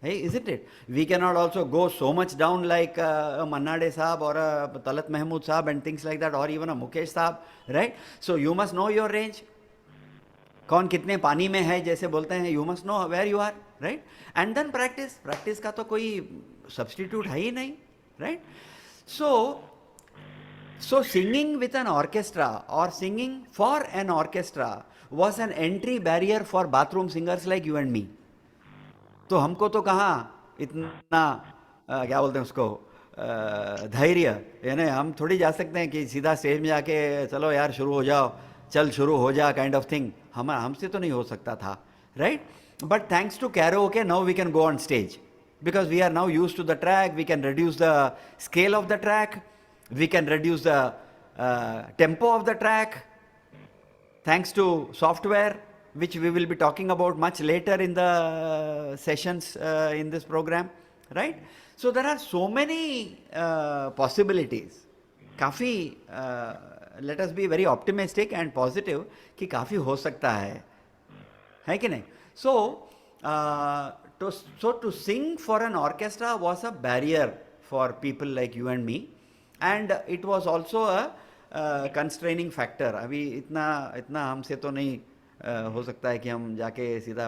Hey, isn't it? We cannot also go so much down like a Manna Dey Saab or a Talat Mahmood Saab and things like that, or even a Mukesh Saab, right? So you must know your range. कौन कितने पानी में है जैसे बोलते हैं, you must know where you are, right? And then practice. Practice का तो कोई substitute है ही नहीं, right? So singing with an orchestra or singing for an orchestra was an entry barrier for bathroom singers like you and me. तो हमको तो कहाँ इतना क्या बोलते हैं उसको धैर्य, यानी हम थोड़ी जा सकते हैं कि सीधा स्टेज में जाके चलो यार शुरू हो जाओ, चल शुरू हो जा काइंड ऑफ थिंग. हमसे तो नहीं हो सकता था, right? But thanks to karaoke now we can go on stage because we are now used to the track. We can reduce the scale of the track, we can reduce the tempo of the track thanks to software, which we will be talking about much later in the sessions in this program, right? So there are so many possibilities. काफ़ी let us be very optimistic and positive कि काफ़ी हो सकता है कि नहीं? So to sing for an orchestra was a barrier for people like you and me, and it was also a constraining factor. अभी इतना हमसे तो नहीं हो सकता है कि हम जाके सीधा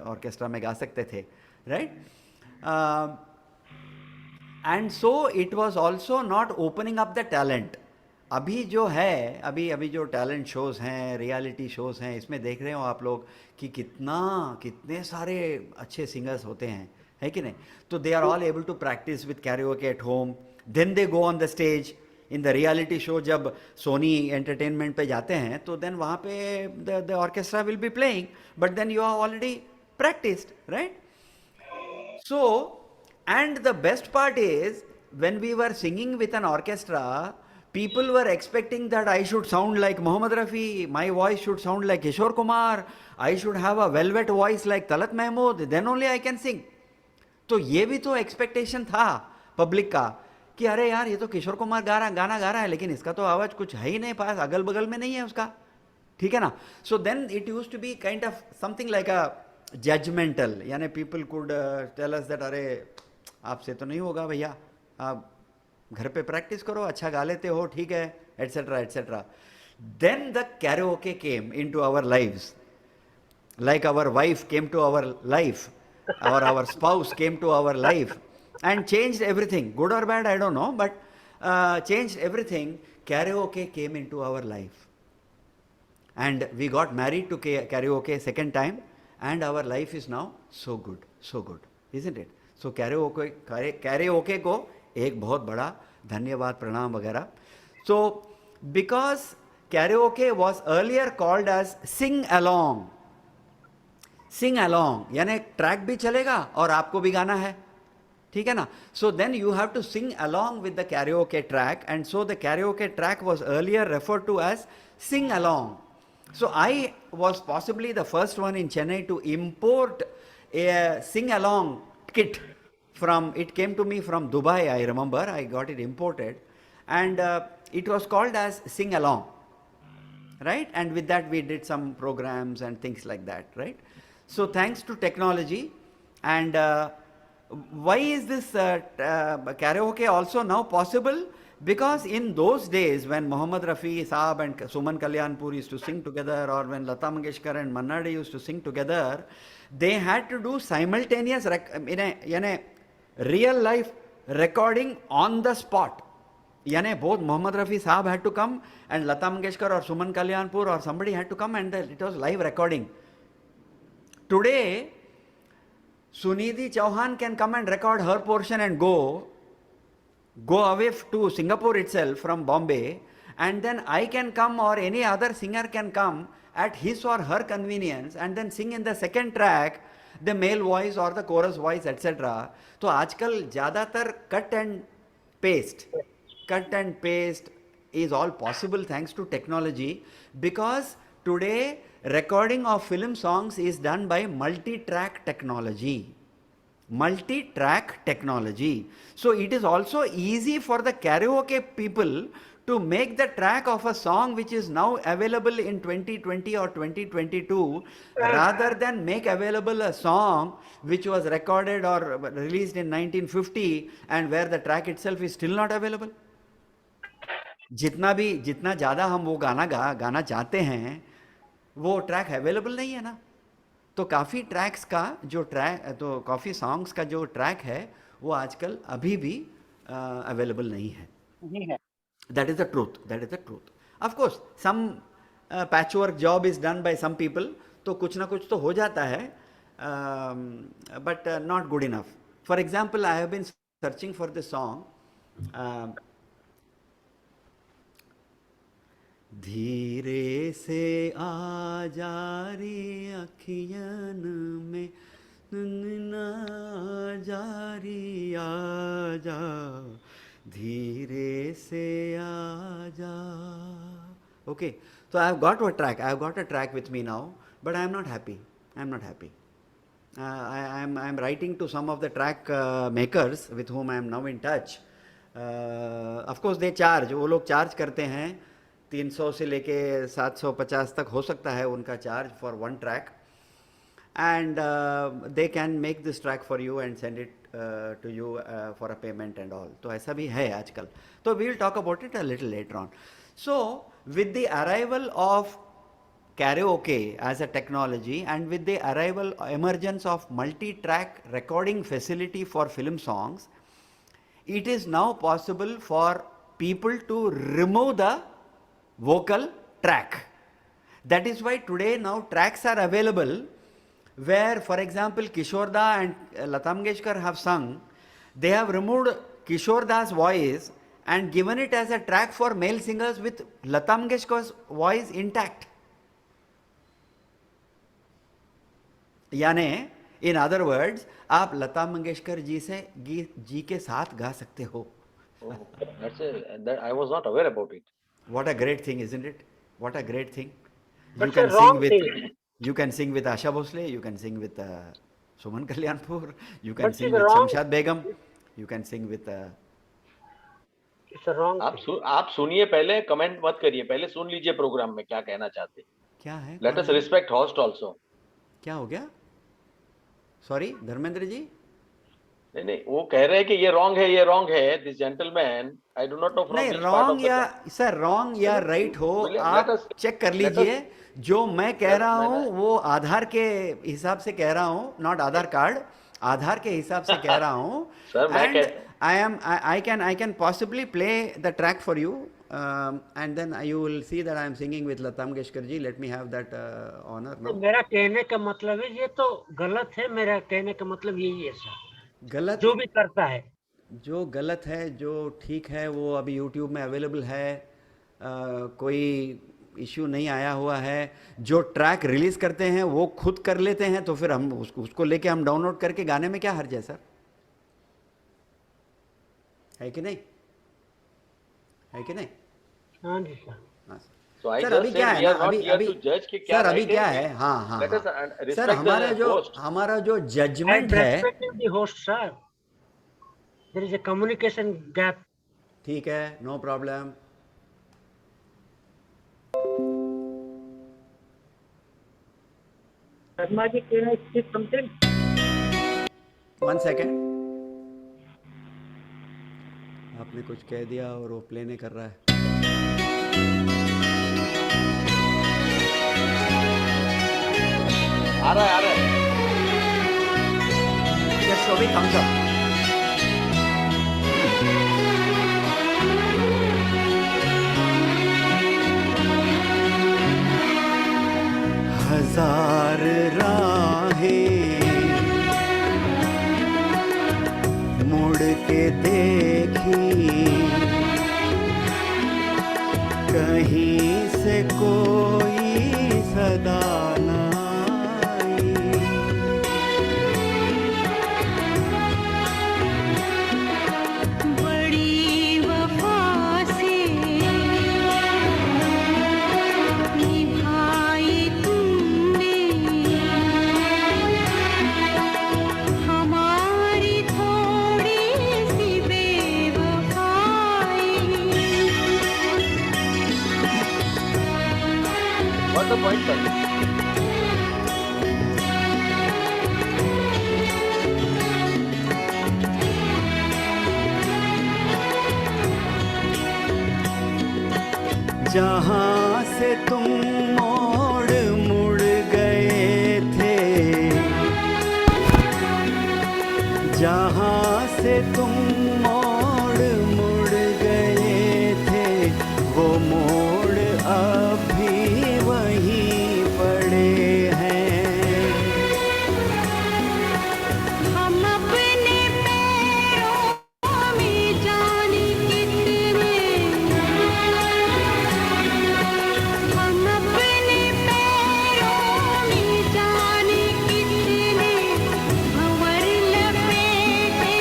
ऑर्केस्ट्रा में गा सकते थे, right? And so it was also not opening up the talent. अभी जो है, अभी जो टैलेंट शोज हैं, रियलिटी शोज हैं, इसमें देख रहे हो आप लोग कि कितने सारे अच्छे सिंगर्स होते हैं, है कि नहीं? तो they are all able to practice with karaoke at home, then they go on the stage in the reality show. जब सोनी एंटरटेनमेंट पे जाते हैं तो देन वहाँ पे the orchestra will be playing, but then you have already practiced, right? So, and the best part is, when we were singing with an orchestra, people were expecting that I should sound like Mohammed Rafi, my voice should sound like Kishore Kumar, I should have a velvet voice like Talat Mahmood, then only I can sing. तो ये भी तो expectation था public का कि अरे यार ये तो किशोर कुमार गाना गा रहा है, लेकिन इसका तो आवाज कुछ है ही नहीं, पास अगल बगल में नहीं है उसका, ठीक है ना? So then it used to be kind of something like a judgmental, यानी people could tell us that अरे आपसे तो नहीं होगा भैया, आप घर पे प्रैक्टिस करो, अच्छा गा लेते हो, ठीक है, et cetera et cetera. Then the karaoke came into our lives, like our wife came to our life, or our spouse came to our life and changed everything, good or bad I don't know, but changed everything. Karaoke came into our life and we got married to karaoke second time, and our life is now so good, isn't it? So karaoke को एक बहुत बड़ा धन्यवाद, प्रणाम वगैरह. So because karaoke was earlier called as sing along यानी track भी चलेगा और आपको भी गाना है, ठीक है ना? So then you have to sing along with the karaoke track, and so the karaoke track was earlier referred to as sing along. So I was possibly the first one in Chennai to import a sing-along kit from, it came to me from Dubai, I remember, I got it imported, and it was called as sing-along, right? And with that we did some programs and things like that, right? So thanks to technology. And why is this karaoke also now possible? Because in those days when Mohammed Rafi Saab and Suman Kalyanpur used to sing together, or when Lata Mangeshkar and Manna Dey used to sing together, they had to do simultaneous in a real life recording on the spot. Yani both Mohammed Rafi Saab had to come and Lata Mangeshkar or Suman Kalyanpur or somebody had to come, and it was live recording. Today, Sunidhi Chauhan can come and record her portion and go away to Singapore itself from Bombay, and then I can come, or any other singer can come at his or her convenience and then sing in the second track the male voice or the chorus voice, etc. तो आजकल ज़्यादातर cut and paste is all possible thanks to technology, because today recording of film songs is done by multi-track technology. So it is also easy for the karaoke people to make the track of a song which is now available in 2020 or 2022, rather than make available a song which was recorded or released in 1950 and where the track itself is still not available. जितना ज़्यादा हम वो गाना चाहते हैं, वो track available नहीं है ना. तो काफ़ी ट्रैक्स का जो काफ़ी सॉन्ग्स का जो ट्रैक है वो आजकल अभी भी अवेलेबल नहीं है. That is the truth. Of course some patchwork job is done by some people, तो कुछ ना कुछ तो हो जाता है, but not good enough. For example, I have been searching for this song. धीरे से आ जा रे अखियन में ना जारी आ जा, धीरे से आ जा. Okay, so I have got a track with me now, but I am not happy. I am writing to some of the track makers with whom I am now in touch. Of course they charge, वो लोग charge करते हैं 300 से लेके 750 तक हो सकता है उनका charge for one track, and they can make this track for you and send it to you for a payment and all. तो ऐसा भी है आजकल. तो we will talk about it a little later on. So with the arrival of karaoke as a technology, and with the emergence of multi-track recording facility for film songs, it is now possible for people to remove the vocal track. That is why today now tracks are available where, for example, Kishore Da and Lata Mangeshkar have sung. They have removed Kishore Da's voice and given it as a track for male singers with Lata Mangeshkar's voice intact. यानी in other words, आप लता मंगेशकर जी के साथ गा सकते हो. That I was not aware about it. What a great thing, isn't it? What a great thing. You can sing with. You can sing with Asha Bhosle. You can sing with Suman Kalyanpur. You can sing with Shamshad Begum. You can sing with. It's a wrong. आप सुनिए पहले, comment मत करिए, पहले सुन लीजिए programme में क्या कहना चाहते. क्या है? Let us respect host also. क्या हो गया? Sorry, धर्मेंद्र जी. नहीं, वो कह रहे हैं कि ये रॉन्ग है. This gentleman, I do not know from which part of the. नहीं, सर रॉन्ग या राइट हो, आप चेक कर लीजिए. जो मैं कह रहा हूँ वो आधार के हिसाब से कह रहा हूँ, नॉट आधार कार्ड, आधार के हिसाब से कह रहा हूँ. And I can possibly play the track for you, and then you will see that I am singing with Lata Mangeshkar ji. Let me have that honor. तो मेरा कहने का मतलब है ये तो गलत है. मेरा कहने का मतलब यही है सर. गलत जो भी करता है, जो गलत है, जो ठीक है, वो अभी YouTube में अवेलेबल है. कोई इश्यू नहीं आया हुआ है. जो ट्रैक रिलीज करते हैं वो खुद कर लेते हैं, तो फिर हम उसको लेके हम डाउनलोड करके गाने में क्या हर्ज है सर? है कि नहीं? है कि नहीं? हाँ जी सर. सर अभी क्या है ना, सर अभी क्या है, हाँ सर, हमारा जो जजमेंट है, host sir, there is a communication gap. ठीक है, no problem. Sharma ji, can I say something? 1 second. आपने कुछ कह दिया और वो प्ले नहीं कर रहा है. आ रहा है. Just so we thumbs up. हजार राहें मुड़ के देखी, कहीं से कोई सदा ना आई. बड़ी वफा से निभाई तुमने हमारी थोड़ी सी बेवफाई. What's the point, sir? जहाँ से तुम मोड़ मुड़ गए थे, जहाँ से तुम मोड़ मुड़ गए थे, वो मोड़ अब भी वहीं पड़े हैं. हम अपने पैरों में जाने कितने, हम अपने पैरों में जाने कितने भंवर लपेटे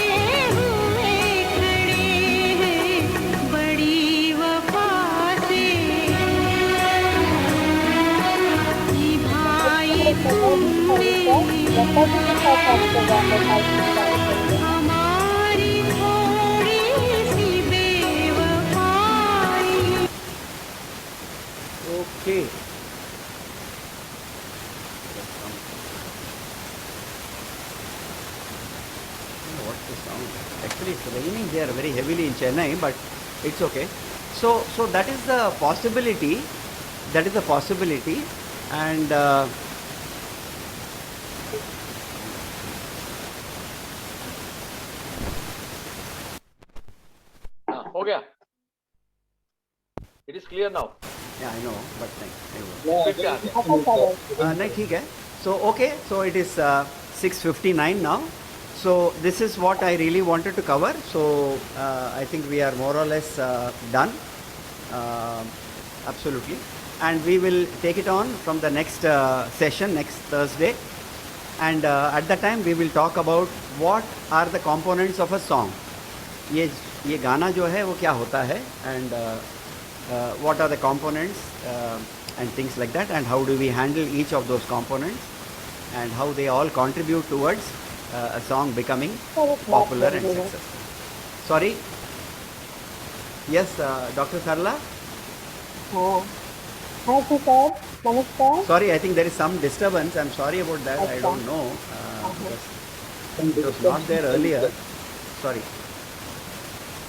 हुए खड़े हैं. बड़ी वफा से निभाई तुमने हमारी थोड़ी सी बेवफाई. Okay. What's the sound? Actually, it's raining there very heavily in Chennai, but it's okay. So that is the possibility. That is the possibility, and हो गया. It is clear now. Yeah, I know, but नहीं ठीक है. So okay, so it is 6:59 now. So this is what I really wanted to cover. So I think we are more or less done. Absolutely. And we will take it on from the next session next Thursday. And at that time we will talk about what are the components of a song. ये गाना जो है वो क्या होता है, and what are the components and things like that, and how do we handle each of those components and how they all contribute towards a song becoming popular and successful. Sorry. Yes, Dr. Sarla. Hi, sir. Namaskar. Sorry, I think there is some disturbance. I'm sorry about that. I don't know. It was not there earlier. Sorry.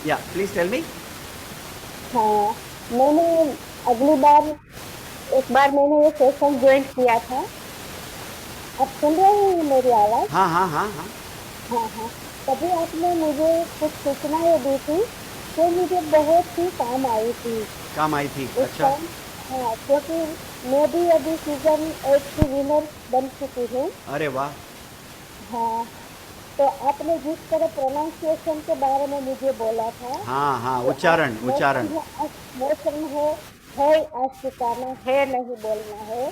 Yeah, please tell me. हाँ, मैंने अगली बार एक बार मैंने ये session join किया था. आप सुन रहे हैं मेरी आवाज? हाँ हाँ हाँ हाँ. हाँ हाँ. तभी आपने मुझे कुछ सूचनाएं दी थी जो मुझे बहुत ही काम आई थी. काम आई थी. अच्छा. हाँ, क्योंकि मैं भी अभी सीजन 8 की विनर बन चुकी हूँ. अरे वाह. हाँ, तो आपने जिस तरह प्रोनाउंसिएशन के बारे में मुझे बोला था. हाँ हाँ, उच्चारण उच्चारण. मोशन है अस्वीकारना है, नहीं बोलना है.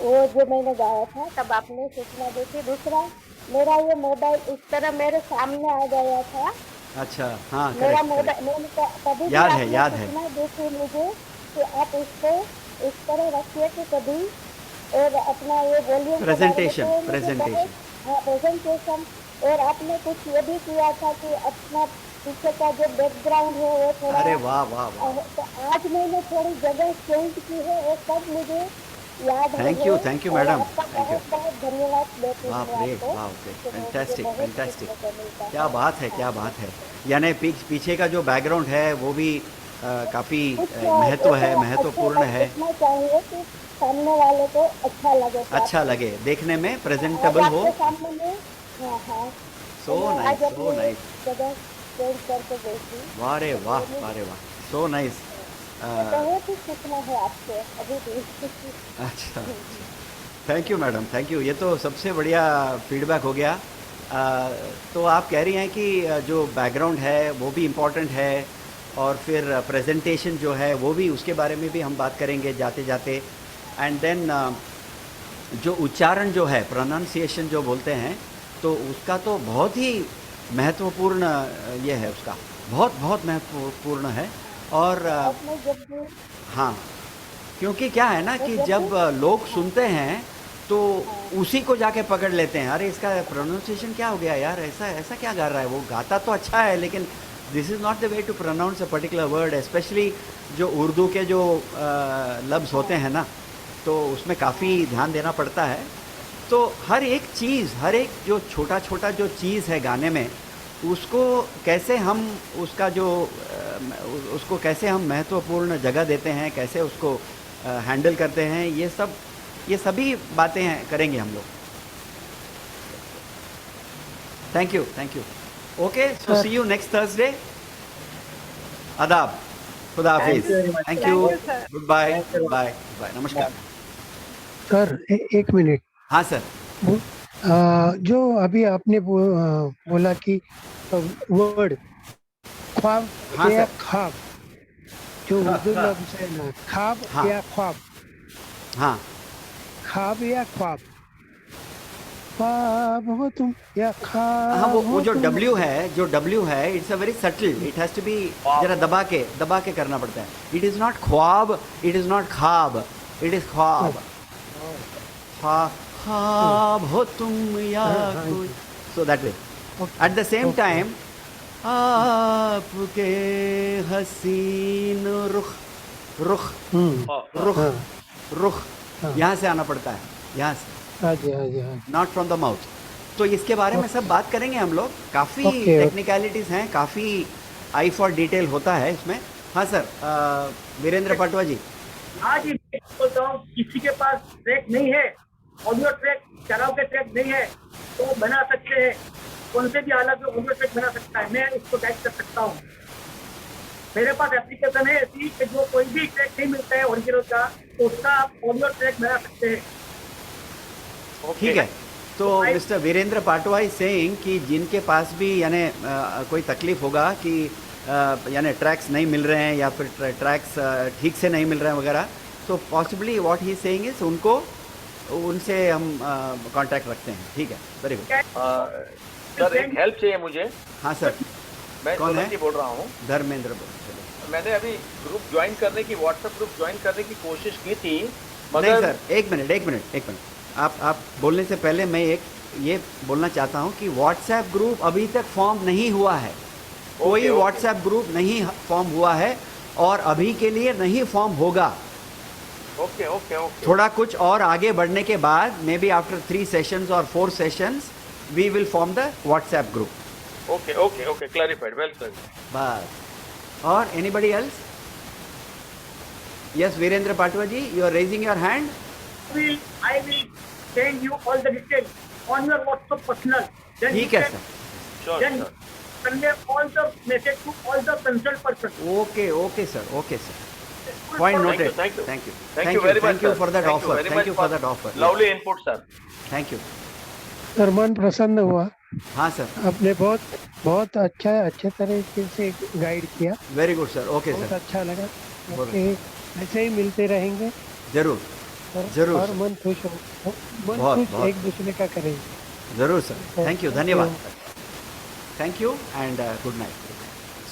वो जो मैंने गाया था तब आपने सूचना दी थी. दूसरा, मेरा ये मोबाइल इस तरह मेरे सामने आ गया था. अच्छा. हाँ, मेरा मोबाइल मैंने कभी याद है सूचना दी थी मुझे कि आप इसको इस तरह रखिए कि कभी और अपना ये वॉल्यूम प्रेजेंटेशन. हाँ, प्रेजेंटेशन. और आपने कुछ ये भी किया था कि अपना पीछे का जो बैकग्राउंड है वो थोड़ा. अरे वाह वाह वाह. तो आज मैंने थोड़ी जगह चेंज की है, वो सब मुझे याद है. Thank you madam. बहुत बहुत धन्यवाद देती हूँ आपको. फैंटास्टिक. क्या बात है. यानी पीछे का जो बैकग्राउंड है वो भी काफी महत्वपूर्ण है. चाहिए कि सामने वाले को अच्छा लगे, देखने में प्रेजेंटेबल हो. So nice. वारे वाह. So nice. बहुत ही सीखना है आपसे अभी भी. अच्छा. Thank you madam, thank you. ये तो सबसे बढ़िया फीडबैक हो गया. तो आप कह रही हैं कि जो बैकग्राउंड है वो भी इम्पोर्टेंट है, और फिर प्रेजेंटेशन जो है वो भी, उसके बारे में भी हम बात करेंगे जाते जाते. एंड देन जो उच्चारण जो है, प्रोनाउंसिएशन जो बोलते हैं, तो उसका तो बहुत ही महत्वपूर्ण ये है, उसका बहुत महत्वपूर्ण है. और हाँ, क्योंकि क्या है ना कि जब लोग सुनते हैं तो उसी को जाके पकड़ लेते हैं. अरे इसका प्रोनाउंसिएशन क्या हो गया यार, ऐसा क्या गा रहा है. वो गाता तो अच्छा है लेकिन this is not the way to pronounce a particular word. Especially जो उर्दू के जो लफ्ज़ होते हैं ना, तो उसमें काफ़ी ध्यान देना पड़ता है. तो हर एक चीज़, हर एक जो छोटा जो चीज़ है गाने में, उसको कैसे हम उसको कैसे हम महत्वपूर्ण जगह देते हैं, कैसे उसको हैंडल करते हैं, ये सभी बातें करेंगे हम लोग. Thank you. Okay, so see you next Thursday. आदाब. खुदा हाफिज. Thank you. Goodbye. नमस्कार. सर एक मिनट. हाँ सर. जो अभी आपने बोला कि वर्ड ख्वाब या ख्वाब, जो उर्दू लफ्ज़ है ना, ख्वाब या ख्वाब. हाँ, ख्वाब या ख्वाब. ख्वाब हो तुम या ख्वाब. हाँ, वो जो W है, it's a very subtle. It has to be जरा दबा के करना पड़ता है. इट इज़ नॉट ख्वाब, इट इज़ नॉट खाब, इट इज़ ख्वाब. ख्वाब हो तुम या कोई. So that way. At the same time, आपके हसीन रुख यहाँ से आना पड़ता है, यहाँ से, नॉट फ्रॉम द माउथ. तो इसके बारे में सब बात करेंगे हम लोग. काफ़ी टेक्निकलिटीज़ हैं, काफ़ी आई फॉर डिटेल होता है इसमें. हाँ सर, वीरेंद्र पाटवा जी. हाँ जी, बोलता हूँ, किसी के पास ट्रैक नहीं है, ऑडियो ट्रैक, कराओके ट्रैक नहीं है, तो बना सकते हैं. कौन से भी हालत में ऑडियो ट्रैक बना सकता है. मैं इसको गाइड कर सकता हूँ. मेरे पास एप्लीकेशन है ऐसी कि जो कोई भी ट्रैक नहीं मिलता है ओरिजिनल का, तो उसका आप ऑडियो ट्रैक बना सकते हैं। ठीक है। तो mister Virendra Patwa is saying कि जिनके पास भी यानी कोई तकलीफ होगा कि यानी ट्रैक्स नहीं मिल रहे हैं या फिर ट्रैक्स ठीक से नहीं मिल रहे हैं वगैरह, तो possibly what he saying is उनसे हम कांटेक्ट रखते हैं। ठीक है, वेरी गुड। सर एक हेल्प चाहिए मुझे। हाँ सर। मैं कौन है? बोल रहा हूँ। धर्मेंद्र। मैंने अभी ग्रुप ज्वाइन करने की, व्हाट्सएप ग्रुप ज्वाइन करने की कोशिश की थी, मगर नहीं सर, एक मिनट। आप बोलने से पहले मैं ये बोलना चाहता हूँ कि व्हाट्सएप ग्रुप अभी तक फॉर्म नहीं हुआ है। कोई व्हाट्सएप ग्रुप नहीं फॉर्म हुआ है और अभी के लिए नहीं फॉर्म होगा। ओके। थोड़ा कुछ और आगे बढ़ने के बाद, मे बी आफ्टर 3 सेशंस और 4 sessions, we will form the WhatsApp group. Okay, clarified, well clarified. बस। और anybody else? Yes, Virendra Patwa ji, you are raising your hand. I will send you all the details on your WhatsApp personal. ठीक है sir. Then convey all the message to all the concerned person. Okay sir. Point noted. Thank you. Thank you very much. Thank you for that offer. Thank you for that offer. Lovely input, sir. Thank you. Sir मन प्रसन्न हुआ। हाँ sir. आपने बहुत अच्छे तरीके से guide किया। Very good sir. Okay sir. बहुत अच्छा लगा। ऐसे ही मिलते रहेंगे। जरूर। और मन खुश एक दूसरे का करेंगे। जरूर सर। थैंक यू, धन्यवाद। Thank you and good night.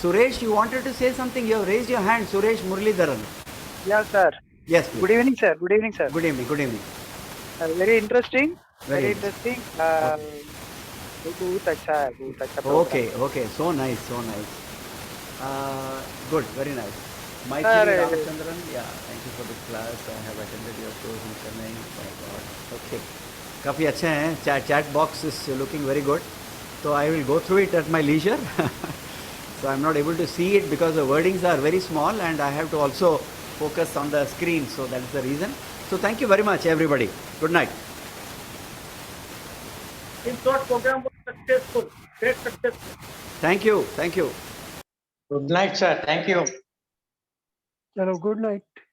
Suresh, you wanted to say something? You have raised your hand, Suresh Muralidharan. Yes, sir. Yes, please. Good evening, sir. Good evening, sir. Good evening. Very interesting. Very interesting. बहुत अच्छा है। Okay. So nice. Good. Very nice. Maithili Ramachandran. Yeah. Thank you for this class. I have attended your course in Chennai. My God. Okay. काफ़ी अच्छे हैं. Chat box is looking very good. So I will go through it at my leisure. So I'm not able to see it because the wordings are very small and I have to also focus on the screen. So that is the reason. So thank you very much, everybody. Good night. This short program was successful. Great successful. Thank you. Good night, sir. Thank you. चलो, good night.